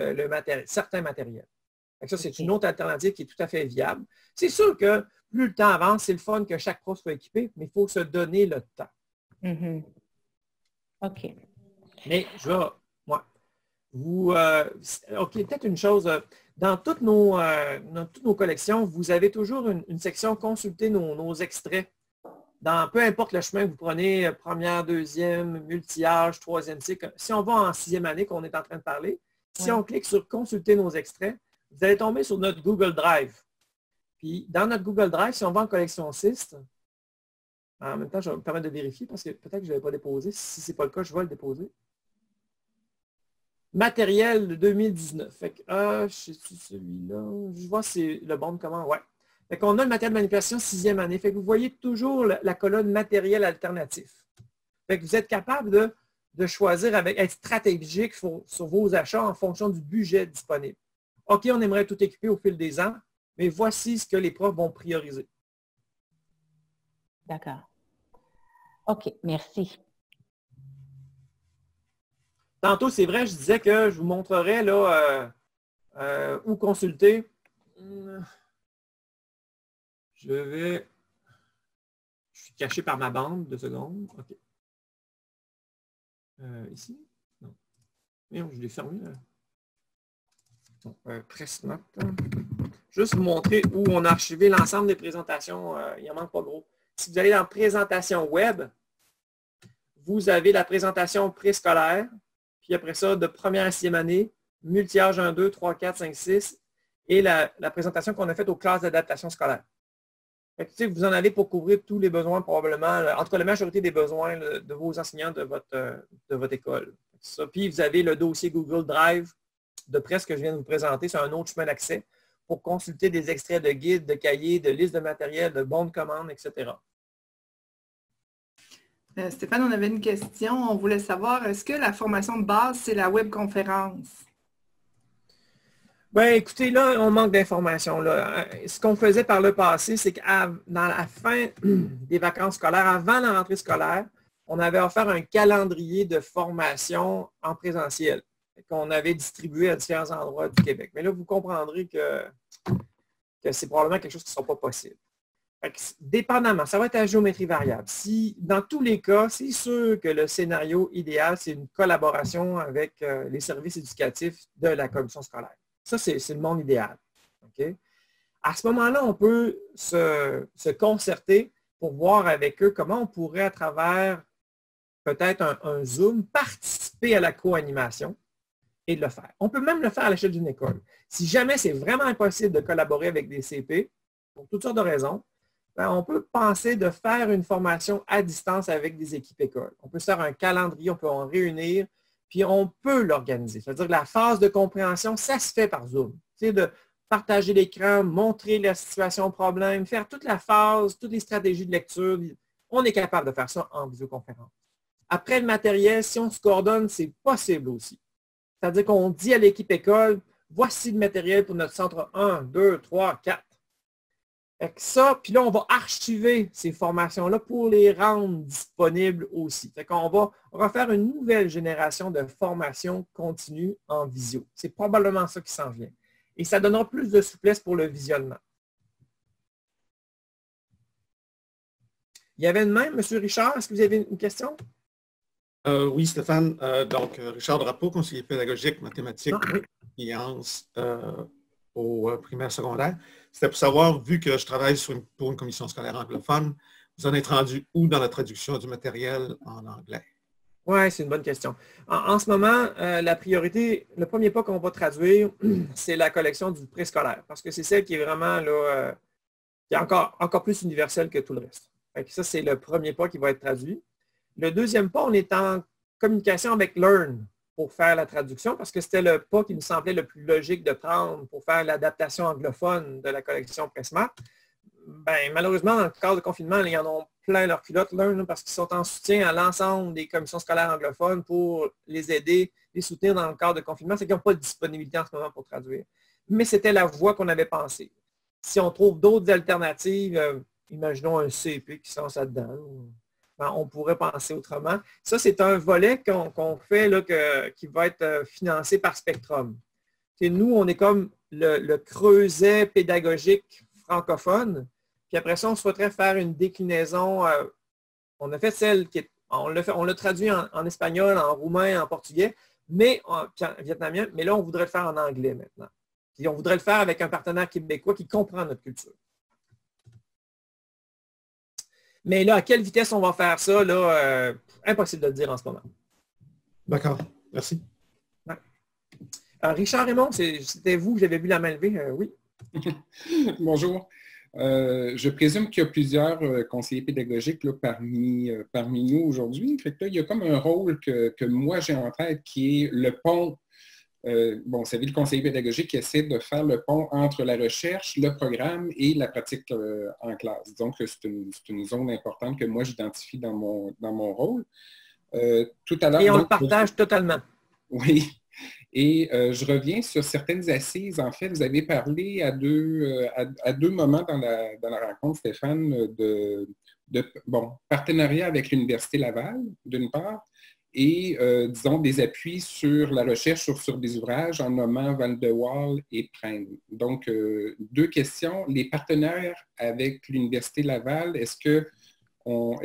certains matériels. Ça, c'est une autre alternative qui est tout à fait viable. C'est sûr que plus le temps avance, c'est le fun que chaque prof soit équipé, mais il faut se donner le temps. Mm-hmm. OK. Mais OK, peut-être une chose. Dans toutes nos collections, vous avez toujours une section consulter nos extraits. Peu importe le chemin que vous prenez, première, deuxième, multi-âge, troisième cycle. Si on va en 6e année qu'on est en train de parler, si on clique sur consulter nos extraits, vous allez tomber sur notre Google Drive. Puis, dans notre Google Drive, si on va en collection 6, en même temps, je vais me permettre de vérifier parce que peut-être que je ne l'avais pas déposé. Si ce n'est pas le cas, je vais le déposer. Matériel de 2019. Fait que, je sais celui-là. Je vois si c'est le bon comment. Ouais. Fait qu'on a le matériel de manipulation 6e année. Fait que vous voyez toujours la colonne matériel alternatif. Fait que vous êtes capable de choisir être stratégique sur vos achats en fonction du budget disponible. OK, on aimerait tout équiper au fil des ans, mais voici ce que les profs vont prioriser. D'accord. OK, merci. Tantôt, c'est vrai, je disais que je vous montrerai là, où consulter. Je suis caché par ma bande, 2 secondes. OK. Ici? Non. Non, je l'ai fermé. Presse-note. Juste vous montrer où on a archivé l'ensemble des présentations. Il n'en manque pas gros. Si vous allez dans présentation web, vous avez la présentation préscolaire, puis après ça, de première à 6e année, multi-âge 1, 2, 3, 4, 5, 6, et la présentation qu'on a faite aux classes d'adaptation scolaire. Vous en avez pour couvrir tous les besoins probablement, en tout cas la majorité des besoins de vos enseignants de votre école. Ça. Puis vous avez le dossier Google Drive de presse que je viens de vous présenter. C'est un autre chemin d'accès pour consulter des extraits de guides, de cahiers, de listes de matériel, de bons de commande, etc. Stéphane, on avait une question. On voulait savoir, est-ce que la formation de base, c'est la webconférence? Bien, écoutez, là, on manque d'informations. Ce qu'on faisait par le passé, c'est que dans la fin des vacances scolaires, avant la rentrée scolaire, on avait offert un calendrier de formation en présentiel qu'on avait distribué à différents endroits du Québec. Mais là, vous comprendrez que c'est probablement quelque chose qui ne sera pas possible. Dépendamment, ça va être à géométrie variable. Dans tous les cas, c'est sûr que le scénario idéal, c'est une collaboration avec les services éducatifs de la commission scolaire. Ça, c'est le monde idéal. Okay? À ce moment-là, on peut se concerter pour voir avec eux comment on pourrait, à travers peut-être un Zoom, participer à la co-animation et de le faire. On peut même le faire à l'échelle d'une école. Si jamais c'est vraiment impossible de collaborer avec des CP, pour toutes sortes de raisons, ben, on peut penser de faire une formation à distance avec des équipes écoles. On peut se faire un calendrier, on peut en réunir, puis on peut l'organiser. C'est-à-dire que la phase de compréhension, ça se fait par Zoom. C'est de partager l'écran, montrer la situation problème, faire toute la phase, toutes les stratégies de lecture. On est capable de faire ça en visioconférence. Après le matériel, si on se coordonne, c'est possible aussi. C'est-à-dire qu'on dit à l'équipe école, voici le matériel pour notre centre 1, 2, 3, 4. Ça, puis là, on va archiver ces formations-là pour les rendre disponibles aussi. Fait qu'on va refaire une nouvelle génération de formations continues en visio. C'est probablement ça qui s'en vient. Et ça donnera plus de souplesse pour le visionnement. Il y avait une main, M. Richard, est-ce que vous avez une question? Oui, Stéphane. Donc, Richard Drapeau, conseiller pédagogique, mathématiques, sciences au primaire secondaire. C'était pour savoir, vu que je travaille pour une commission scolaire anglophone, vous en êtes rendu où dans la traduction du matériel en anglais? Oui, c'est une bonne question. En ce moment, la priorité, le premier pas qu'on va traduire, c'est la collection du préscolaire, parce que c'est celle qui est vraiment là, qui est encore plus universelle que tout le reste. Ça, c'est le premier pas qui va être traduit. Le deuxième pas, on est en communication avec Learn pour faire la traduction, parce que c'était le pas qui nous semblait le plus logique de prendre pour faire l'adaptation anglophone de la collection PressMath. Ben, malheureusement, dans le cadre de confinement, ils en ont plein leur culotte, Learn, parce qu'ils sont en soutien à l'ensemble des commissions scolaires anglophones pour les aider, les soutenir dans le cadre de confinement. C'est qu'ils n'ont pas de disponibilité en ce moment pour traduire. Mais c'était la voie qu'on avait pensée. Si on trouve d'autres alternatives, imaginons un CP qui se lance là-dedans, on pourrait penser autrement. Ça, c'est un volet qu'on fait là, qui va être financé par Spectrum. Et nous, on est comme le creuset pédagogique francophone. Puis après ça, on souhaiterait faire une déclinaison. On a fait celle qui est, on l'a traduit en espagnol, en roumain, en portugais, mais en vietnamien, mais là, on voudrait le faire en anglais maintenant. Puis on voudrait le faire avec un partenaire québécois qui comprend notre culture. Mais là, à quelle vitesse on va faire ça, là, impossible de le dire en ce moment. D'accord. Merci. Ouais. Richard Raymond, c'était vous que j'avais vu la main levée. Oui. Bonjour. Je présume qu'il y a plusieurs conseillers pédagogiques là, parmi nous aujourd'hui. Fait que là, il y a comme un rôle que moi j'ai en tête qui est le pont. Bon, vous savez, le conseiller pédagogique essaie de faire le pont entre la recherche, le programme et la pratique en classe. Donc, c'est une zone importante que moi, j'identifie dans mon rôle. Tout à l'heure, et on le partage totalement. Oui. Et je reviens sur certaines assises. En fait, vous avez parlé à deux moments dans la rencontre, Stéphane, de partenariat avec l'Université Laval, d'une part, et, disons, des appuis sur la recherche sur des ouvrages en nommant Van de Waal et Prime. Donc, deux questions. Les partenaires avec l'Université Laval, est-ce qu'on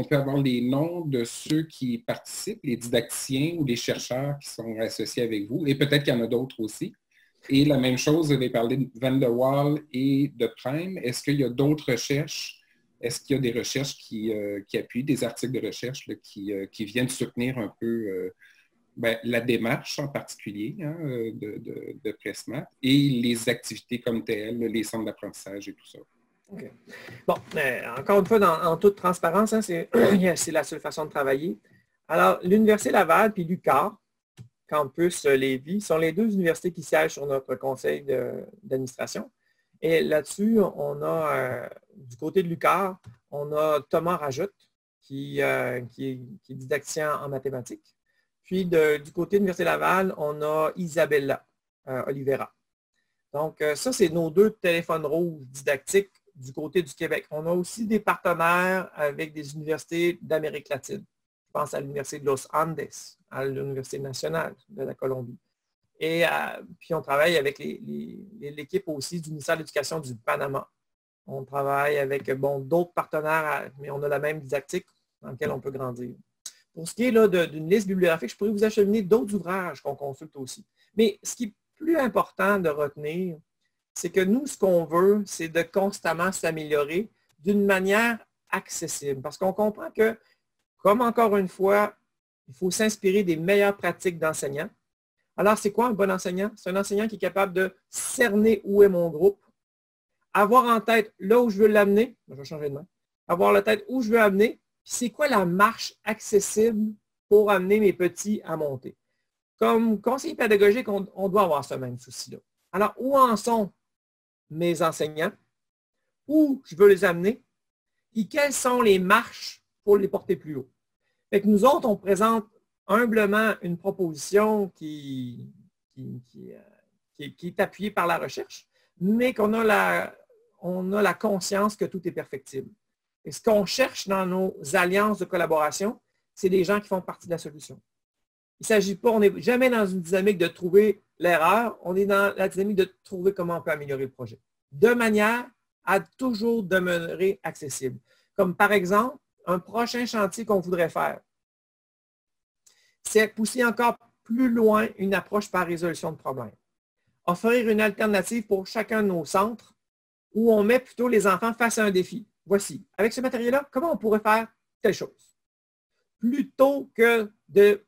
peut avoir les noms de ceux qui participent, les didacticiens ou les chercheurs qui sont associés avec vous? Et peut-être qu'il y en a d'autres aussi. Et la même chose, vous avez parlé de Van de Waal et de Prime. Est-ce qu'il y a d'autres recherches? Est-ce qu'il y a des recherches qui appuient, des articles de recherche là, qui viennent soutenir un peu la démarche en particulier de PressMath et les activités comme telles, les centres d'apprentissage et tout ça? Okay. Bon, encore une fois, en toute transparence, hein, c'est la seule façon de travailler. Alors, l'Université Laval puis l'UQAR, Campus Lévis, sont les deux universités qui siègent sur notre conseil d'administration. Et là-dessus, on a, du côté de l'UQAR, on a Thomas Rajoute, qui est didacticien en mathématiques. Puis, du côté de l'Université Laval, on a Isabella Oliveira. Donc, ça, c'est nos deux téléphones rouges didactiques du côté du Québec. On a aussi des partenaires avec des universités d'Amérique latine. Je pense à l'Université de Los Andes, à l'Université nationale de la Colombie. Et puis, on travaille avec l'équipe aussi du ministère de l'Éducation du Panama. On travaille avec d'autres partenaires, mais on a la même didactique dans laquelle on peut grandir. Pour ce qui est d'une liste bibliographique, je pourrais vous acheminer d'autres ouvrages qu'on consulte aussi. Mais ce qui est plus important de retenir, c'est que nous, ce qu'on veut, c'est de constamment s'améliorer d'une manière accessible. Parce qu'on comprend que, comme encore une fois, il faut s'inspirer des meilleures pratiques d'enseignants. Alors, c'est quoi un bon enseignant? C'est un enseignant qui est capable de cerner où est mon groupe, avoir en tête là où je veux l'amener, je vais changer de main, avoir en tête où je veux amener, puis c'est quoi la marche accessible pour amener mes petits à monter. Comme conseiller pédagogique, on doit avoir ce même souci-là. Alors, où en sont mes enseignants? Où je veux les amener? Et quelles sont les marches pour les porter plus haut? Fait que nous autres, on présente humblement une proposition qui est appuyée par la recherche, mais qu'on a la conscience que tout est perfectible. Et ce qu'on cherche dans nos alliances de collaboration, c'est des gens qui font partie de la solution. Il ne s'agit pas, on n'est jamais dans une dynamique de trouver l'erreur, on est dans la dynamique de trouver comment on peut améliorer le projet, de manière à toujours demeurer accessible. Comme par exemple, un prochain chantier qu'on voudrait faire. c'est pousser encore plus loin une approche par résolution de problèmes. Offrir une alternative pour chacun de nos centres où on met plutôt les enfants face à un défi. Voici, avec ce matériel-là, comment on pourrait faire telle chose? Plutôt que de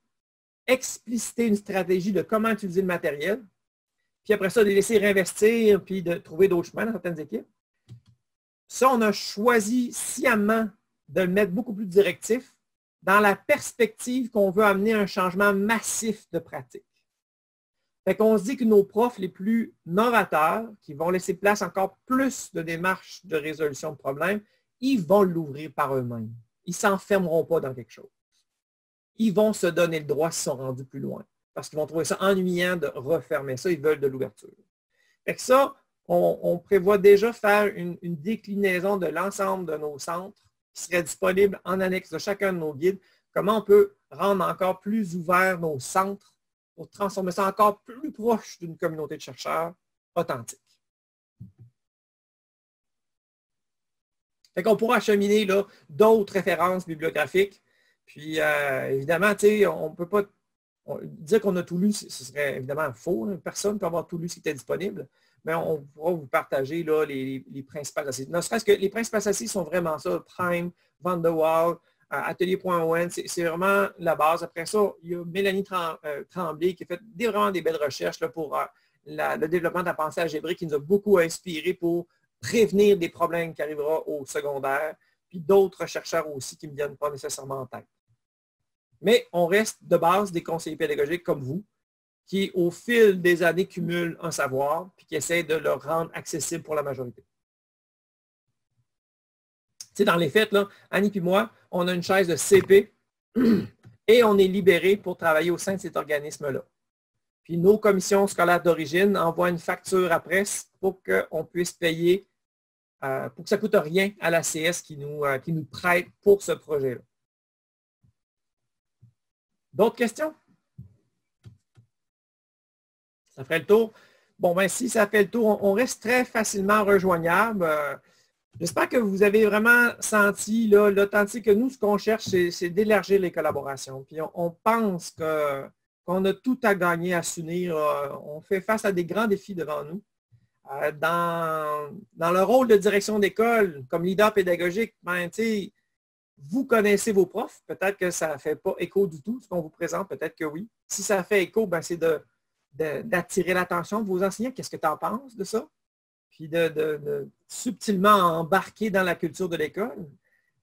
expliciter une stratégie de comment utiliser le matériel, puis après ça, de les laisser réinvestir, puis de trouver d'autres chemins dans certaines équipes. Ça, on a choisi sciemment de le mettre beaucoup plus directif dans la perspective qu'on veut amener un changement massif de pratique. Fait qu'on se dit que nos profs les plus novateurs, qui vont laisser place encore plus de démarches de résolution de problèmes, ils vont l'ouvrir par eux-mêmes. Ils ne s'enfermeront pas dans quelque chose. Ils vont se donner le droit s'ils sont rendus plus loin. Parce qu'ils vont trouver ça ennuyant de refermer ça. Ils veulent de l'ouverture. Fait que ça, on prévoit déjà faire une déclinaison de l'ensemble de nos centres qui serait disponible en annexe de chacun de nos guides. Comment on peut rendre encore plus ouverts nos centres pour transformer ça encore plus proche d'une communauté de chercheurs authentique. Fait qu'on pourra acheminer d'autres références bibliographiques. Puis, évidemment, on ne peut pas dire qu'on a tout lu, ce serait évidemment faux. Hein. Personne ne peut avoir tout lu ce qui était disponible. Mais on pourra vous partager là, les principales assises. Ne serait-ce que les principales assises sont vraiment ça. Prime, Van der Waal, Atelier.on, c'est vraiment la base. Après ça, il y a Mélanie Tremblay qui a fait vraiment des belles recherches là, pour le développement de la pensée algébrique qui nous a beaucoup inspiré pour prévenir des problèmes qui arriveront au secondaire, puis d'autres chercheurs aussi qui ne me viennent pas nécessairement en tête. Mais on reste de base des conseillers pédagogiques comme vous, qui, au fil des années, cumulent un savoir, puis qui essaient de le rendre accessible pour la majorité. Tu sais, dans les faits, là, Annie et moi, on a une chaise de CP et on est libéré pour travailler au sein de cet organisme-là. Puis nos commissions scolaires d'origine envoient une facture à presse pour qu'on puisse payer, pour que ça ne coûte rien à la CS qui nous prête pour ce projet-là. D'autres questions? Ça ferait le tour. Bon, ben si ça fait le tour, on reste très facilement rejoignable. J'espère que vous avez vraiment senti l'authentique. Nous, ce qu'on cherche, c'est d'élargir les collaborations. Puis on pense qu'on a tout à gagner à s'unir. On fait face à des grands défis devant nous. Dans le rôle de direction d'école, comme leader pédagogique, ben, vous connaissez vos profs. Peut-être que ça ne fait pas écho du tout, ce qu'on vous présente. Peut-être que oui. Si ça fait écho, ben, c'est d'attirer l'attention de vos enseignants. Qu'est-ce que tu en penses de ça? Puis de subtilement embarquer dans la culture de l'école.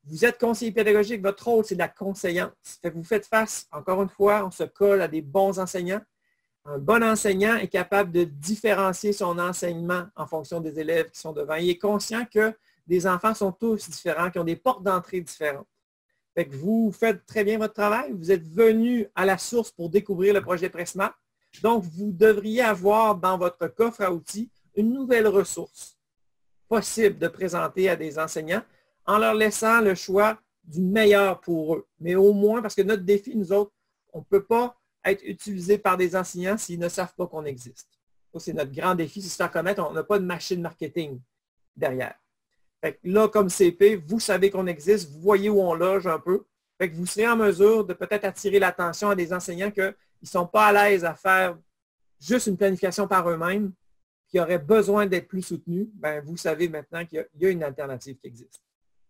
Vous êtes conseiller pédagogique, votre rôle, c'est de la conseillance. Fait que vous faites face, encore une fois, on se colle à des bons enseignants. Un bon enseignant est capable de différencier son enseignement en fonction des élèves qui sont devant. Il est conscient que les enfants sont tous différents, qui ont des portes d'entrée différentes. Fait que vous faites très bien votre travail. Vous êtes venu à la source pour découvrir le projet Pressmap. Donc, vous devriez avoir dans votre coffre à outils une nouvelle ressource possible de présenter à des enseignants en leur laissant le choix du meilleur pour eux. Mais au moins, parce que notre défi, nous autres, on ne peut pas être utilisé par des enseignants s'ils ne savent pas qu'on existe. C'est notre grand défi, c'est se faire connaître. On n'a pas de machine marketing derrière. Fait que là, comme CP, vous savez qu'on existe, vous voyez où on loge un peu. Fait que vous serez en mesure de peut-être attirer l'attention à des enseignants qu'ils ne sont pas à l'aise à faire juste une planification par eux-mêmes, qui auraient besoin d'être plus soutenus. Ben, vous savez maintenant qu'il y a une alternative qui existe.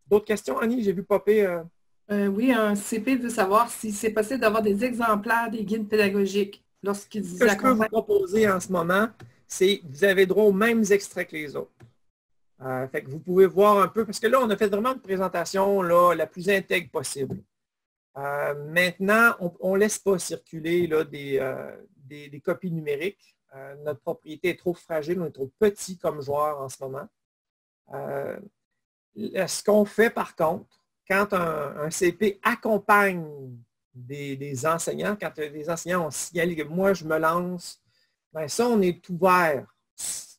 D'autres questions, Annie? J'ai vu popper. Oui, un CP veut savoir si c'est possible d'avoir des exemplaires des guides pédagogiques lorsqu'ils Ce que je peux vous proposer en ce moment, c'est que vous avez droit aux mêmes extraits que les autres. Fait que vous pouvez voir un peu, parce que là, on a fait vraiment une présentation là, la plus intègre possible. Maintenant, on ne laisse pas circuler là, des copies numériques. Notre propriété est trop fragile, on est trop petit comme joueur en ce moment. Ce qu'on fait par contre, quand un CP accompagne des enseignants, quand les enseignants ont signalé que moi je me lance, bien ça on est ouvert.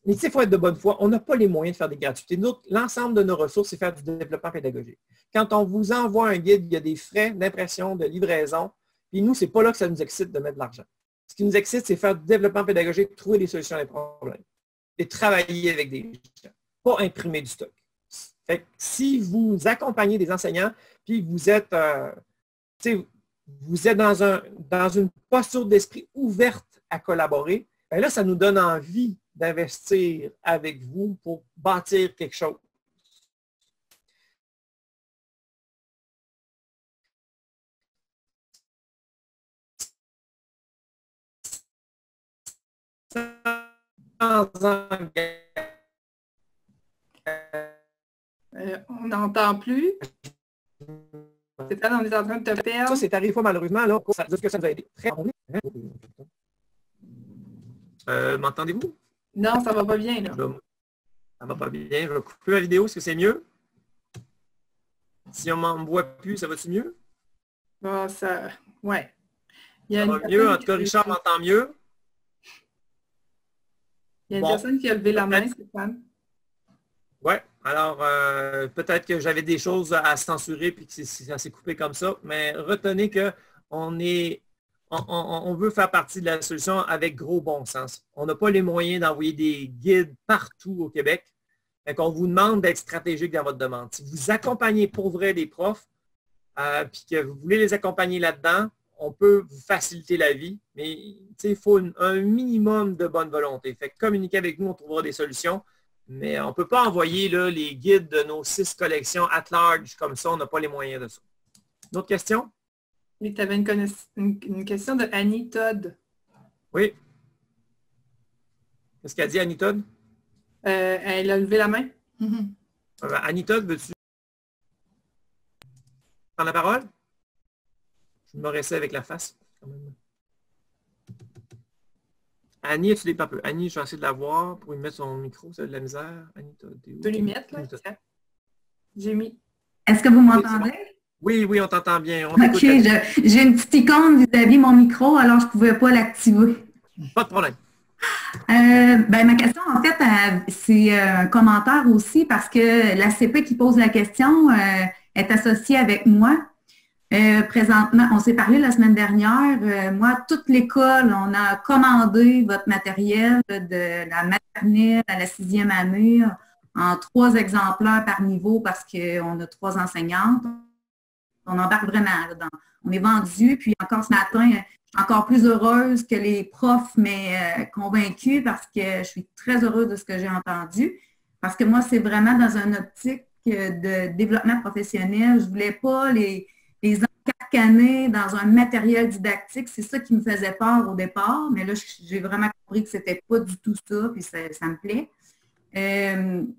Mais il faut être de bonne foi, on n'a pas les moyens de faire des gratuités. L'ensemble de nos ressources, c'est faire du développement pédagogique. Quand on vous envoie un guide, il y a des frais d'impression, de livraison, puis nous, ce n'est pas là que ça nous excite de mettre de l'argent. Ce qui nous excite, c'est faire du développement pédagogique, trouver des solutions à des problèmes et travailler avec des gens, pas imprimer du stock. Fait que si vous accompagnez des enseignants, puis vous êtes, vous vous êtes dans une posture d'esprit ouverte à collaborer, bien là, ça nous donne envie d'investir avec vous pour bâtir quelque chose. On n'entend plus. Stéphane, on est en train de te perdre. Ça, c'est arrivé pas malheureusement. Là, ça veut dire que ça nous a aidé. M'entendez-vous? Non, ça va pas bien. Là. Ça va pas bien. Je vais couper la vidéo. Est-ce que c'est mieux? Si on m'en voit plus, ça va-tu mieux? Ah, ça... Ouais. Ça va mieux. En tout cas, Richard m'entend mieux. Il y a une personne qui a levé la main, Stéphane. Oui. Alors, peut-être que j'avais des choses à censurer puis que ça s'est coupé comme ça, mais retenez qu'on veut faire partie de la solution avec gros bon sens. On n'a pas les moyens d'envoyer des guides partout au Québec. Donc, on vous demande d'être stratégique dans votre demande. Si vous accompagnez pour vrai des profs, puis que vous voulez les accompagner là-dedans, on peut vous faciliter la vie, mais il faut un minimum de bonne volonté. Fait que communiquez avec nous, on trouvera des solutions. Mais on ne peut pas envoyer là, les guides de nos 6 collections at large comme ça, on n'a pas les moyens de ça. D'autres questions? Oui, tu avais une question de Annie Todd. Oui. Qu'est-ce qu'elle dit, Annie Todd? Elle a levé la main. Annie Todd, veux-tu prendre la parole? Je me restais avec la face. Quand même. Annie, as-tu des papes? Annie, je vais essayer de la voir pour lui mettre son micro, ça a de la misère. Annie, tu peux lui mettre, là? J'ai mis. Est-ce que vous m'entendez? Oui, oui, on t'entend bien. OK, j'ai une petite icône vis-à-vis mon micro, alors je ne pouvais pas l'activer. Pas de problème. Ma question, en fait, c'est un commentaire aussi parce que la CP qui pose la question est associée avec moi. Présentement, on s'est parlé la semaine dernière. Moi, toute l'école, on a commandé votre matériel de la maternelle à la 6e année en 3 exemplaires par niveau parce qu'on a 3 enseignantes. On embarque vraiment on est vendu. Puis encore ce matin, je suis encore plus heureuse que les profs, mais convaincue parce que je suis très heureuse de ce que j'ai entendu. Parce que moi, c'est vraiment dans une optique de développement professionnel. Je ne voulais pas les encarcaner dans un matériel didactique. C'est ça qui me faisait peur au départ, mais là, j'ai vraiment compris que c'était pas du tout ça, puis ça me plaît.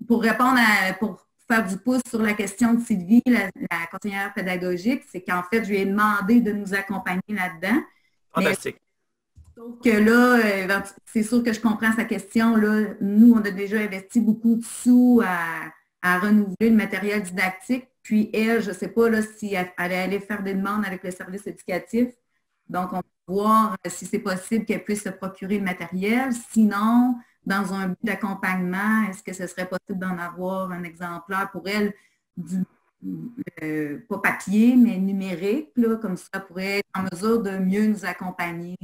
Pour répondre pour faire du pouce sur la question de Sylvie, la conseillère pédagogique, c'est qu'en fait, je lui ai demandé de nous accompagner là-dedans. Fantastique. Sauf que là, c'est sûr que je comprends sa question. Là, nous, on a déjà investi beaucoup de sous à renouveler le matériel didactique. Puis elle, je ne sais pas là, si elle allait aller faire des demandes avec le service éducatif. Donc, on va voir si c'est possible qu'elle puisse se procurer le matériel. Sinon, dans un but d'accompagnement, est-ce que ce serait possible d'en avoir un exemplaire pour elle, pas papier, mais numérique, là, comme ça pourrait être en mesure de mieux nous accompagner?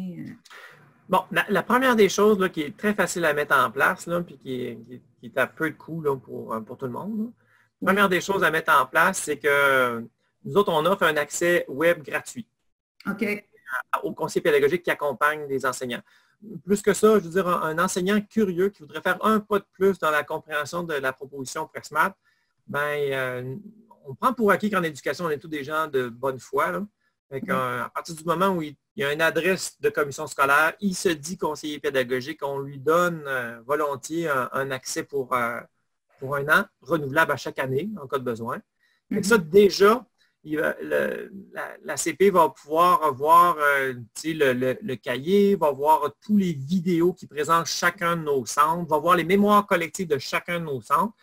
Bon, la première des choses là, qui est très facile à mettre en place, là, puis qui est à peu de coût là, pour tout le monde, là. La première des choses à mettre en place, c'est que nous autres, on offre un accès web gratuit aux conseillers pédagogiques qui accompagnent les enseignants. Plus que ça, je veux dire, un enseignant curieux qui voudrait faire un pas de plus dans la compréhension de la proposition PressMath, on prend pour acquis qu'en éducation, on est tous des gens de bonne foi. Là. À partir du moment où il y a une adresse de commission scolaire, il se dit conseiller pédagogique, on lui donne volontiers un accès pour un an, renouvelable à chaque année, en cas de besoin. Ça, déjà, la CP va pouvoir voir le cahier, va voir tous les vidéos qui présentent chacun de nos centres, va voir les mémoires collectives de chacun de nos centres.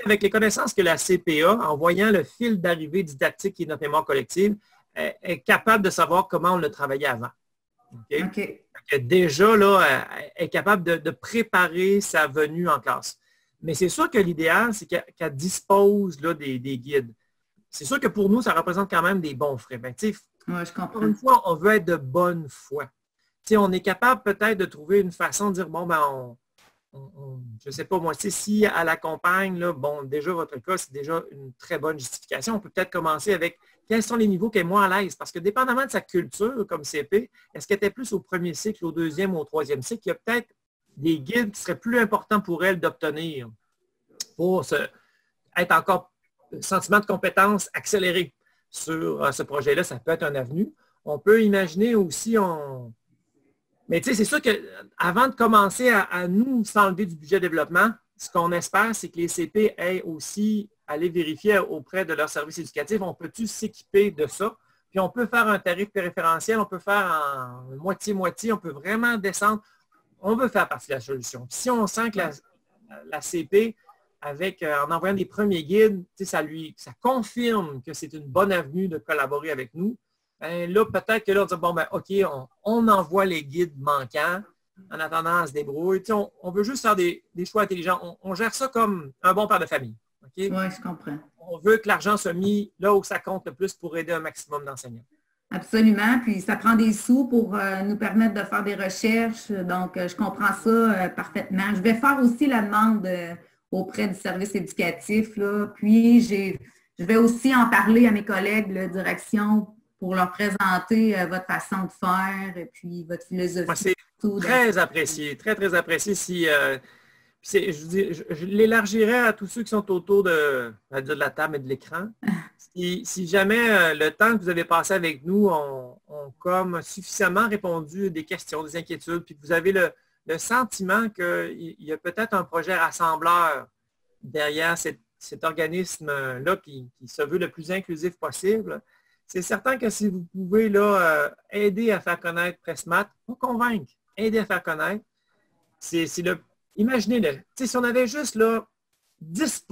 Avec les connaissances que la CPA, en voyant le fil d'arrivée didactique qui est notre mémoire collective, est capable de savoir comment on l'a travaillé avant. Déjà, là, elle est capable de préparer sa venue en classe. Mais c'est sûr que l'idéal, c'est qu'elle dispose là, des guides. C'est sûr que pour nous, ça représente quand même des bons frais. Je comprends. Encore une fois, on veut être de bonne foi. On est capable peut-être de trouver une façon de dire, bon, je ne sais pas moi, si à la campagne, là, bon, déjà votre cas, c'est déjà une très bonne justification. On peut peut-être commencer avec quels sont les niveaux qui est moins à l'aise. Parce que dépendamment de sa culture comme CP, est-ce qu'elle était plus au premier cycle, au deuxième ou au troisième cycle, il y a peut-être des guides qui seraient plus importants pour elle d'obtenir pour être encore sentiment de compétence accéléré sur ce projet-là. Ça peut être un avenue. On peut imaginer aussi, mais tu sais, c'est sûr qu'avant de commencer à nous s'enlever du budget développement, ce qu'on espère, c'est que les CP aient aussi aller vérifier auprès de leur service éducatif, on peut-tu s'équiper de ça? Puis on peut faire un tarif préférentiel, on peut faire en moitié-moitié, on peut vraiment descendre. On veut faire partie de la solution. Puis si on sent que la CP, en envoyant des premiers guides, ça confirme que c'est une bonne avenue de collaborer avec nous. Ben là, peut-être que là, on dit, bon, ben, OK, on envoie les guides manquants. En attendant, on se débrouille. On veut juste faire des choix intelligents. On gère ça comme un bon père de famille. Okay? Oui, je comprends. On veut que l'argent soit mis là où ça compte le plus pour aider un maximum d'enseignants. Absolument. Puis ça prend des sous pour nous permettre de faire des recherches. Donc, je comprends ça parfaitement. Je vais faire aussi la demande auprès du service éducatif. Là. Puis, je vais aussi en parler à mes collègues de direction pour leur présenter votre façon de faire et puis votre philosophie. C'est très apprécié, très, très apprécié. Si, je l'élargirais à tous ceux qui sont autour de la table et de l'écran. Si jamais le temps que vous avez passé avec nous ont comme suffisamment répondu à des questions, des inquiétudes, puis que vous avez le sentiment qu'il y a peut-être un projet rassembleur derrière cet organisme-là qui se veut le plus inclusif possible, c'est certain que si vous pouvez là, aider à faire connaître Pressmat, pas convaincre, aider à faire connaître, imaginez-le, si on avait juste là, 10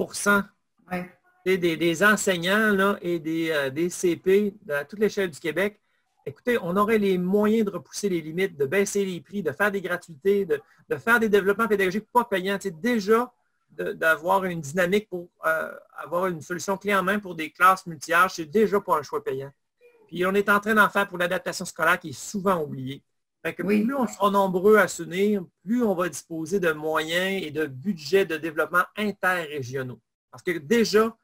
des enseignants là, et des CP à toute l'échelle du Québec, écoutez, on aurait les moyens de repousser les limites, de baisser les prix, de faire des gratuités, de faire des développements pédagogiques pas payants. Déjà, d'avoir une dynamique pour avoir une solution clé en main pour des classes multi-âges, c'est déjà pas un choix payant. Puis on est en train d'en faire pour l'adaptation scolaire qui est souvent oubliée. Fait que plus on sera nombreux à s'unir, plus on va disposer de moyens et de budgets de développement interrégionaux. Parce que déjà,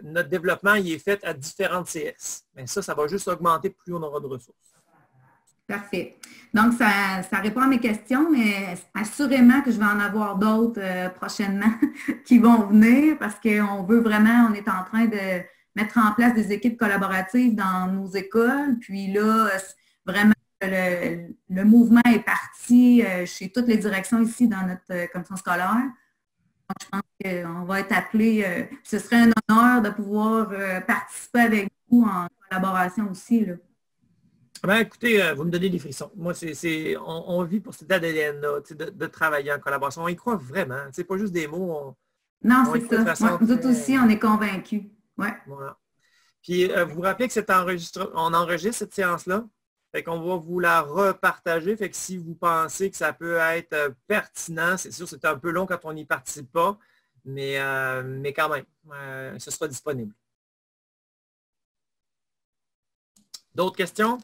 notre développement il est fait à différentes CS. Mais ça va juste augmenter plus on aura de ressources. Parfait. Donc, ça répond à mes questions, mais assurément que je vais en avoir d'autres prochainement qui vont venir parce qu'on veut vraiment, on est en train de mettre en place des équipes collaboratives dans nos écoles. Puis là, vraiment, le mouvement est parti chez toutes les directions ici dans notre commission scolaire. Donc, je pense qu'on va être appelé, ce serait un honneur de pouvoir participer avec vous en collaboration aussi, là. Ben, écoutez, vous me donnez des frissons. Moi, on vit pour cet ADN-là, de travailler en collaboration. On y croit vraiment. C'est pas juste des mots. Non, c'est ça. Nous autres aussi, on est convaincus. Ouais. Voilà. Puis, vous vous rappelez que on enregistre cette séance-là? Fait qu'on va vous la repartager. Fait que si vous pensez que ça peut être pertinent, c'est sûr, c'est un peu long quand on n'y participe pas, mais quand même, ce sera disponible. D'autres questions?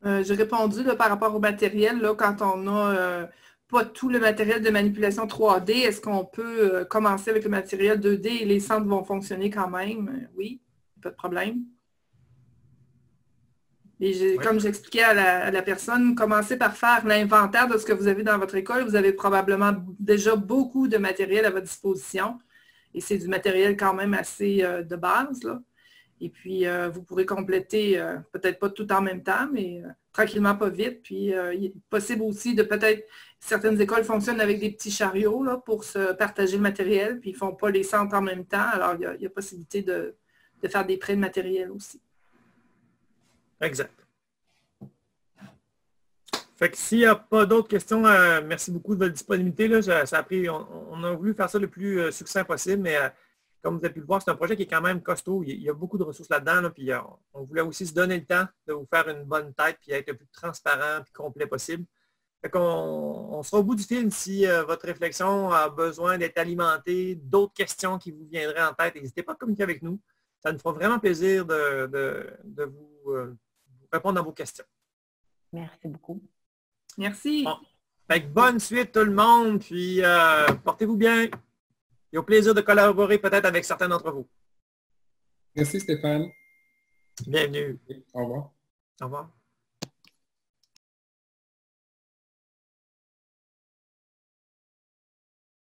J'ai répondu là, par rapport au matériel, là, quand on n'a pas tout le matériel de manipulation 3D, est-ce qu'on peut commencer avec le matériel 2D et les centres vont fonctionner quand même? Oui, pas de problème. Et comme j'expliquais à la personne, commencez par faire l'inventaire de ce que vous avez dans votre école. Vous avez probablement déjà beaucoup de matériel à votre disposition. Et c'est du matériel quand même assez de base, là. Et puis, vous pourrez compléter, peut-être pas tout en même temps, mais tranquillement, pas vite. Puis, il est possible aussi de peut-être, certaines écoles fonctionnent avec des petits chariots là, pour se partager le matériel, puis ils ne font pas les centres en même temps. Alors, il y a possibilité de faire des prêts de matériel aussi. Exact. Fait que s'il n'y a pas d'autres questions, merci beaucoup de votre disponibilité. Là. Ça a pris, on a voulu faire ça le plus succinct possible, mais comme vous avez pu le voir, c'est un projet qui est quand même costaud. Il y a beaucoup de ressources là-dedans. Là, puis on voulait aussi se donner le temps de vous faire une bonne tête puis être le plus transparent et complet possible. Fait qu'on sera au bout du film si votre réflexion a besoin d'être alimentée, d'autres questions qui vous viendraient en tête. N'hésitez pas à communiquer avec nous. Ça nous fera vraiment plaisir de vous répondre à vos questions. Merci beaucoup. Merci. Bon. Fait que bonne suite tout le monde, puis portez-vous bien. Et au plaisir de collaborer peut-être avec certains d'entre vous. Merci Stéphane. Bienvenue. Au revoir. Au revoir.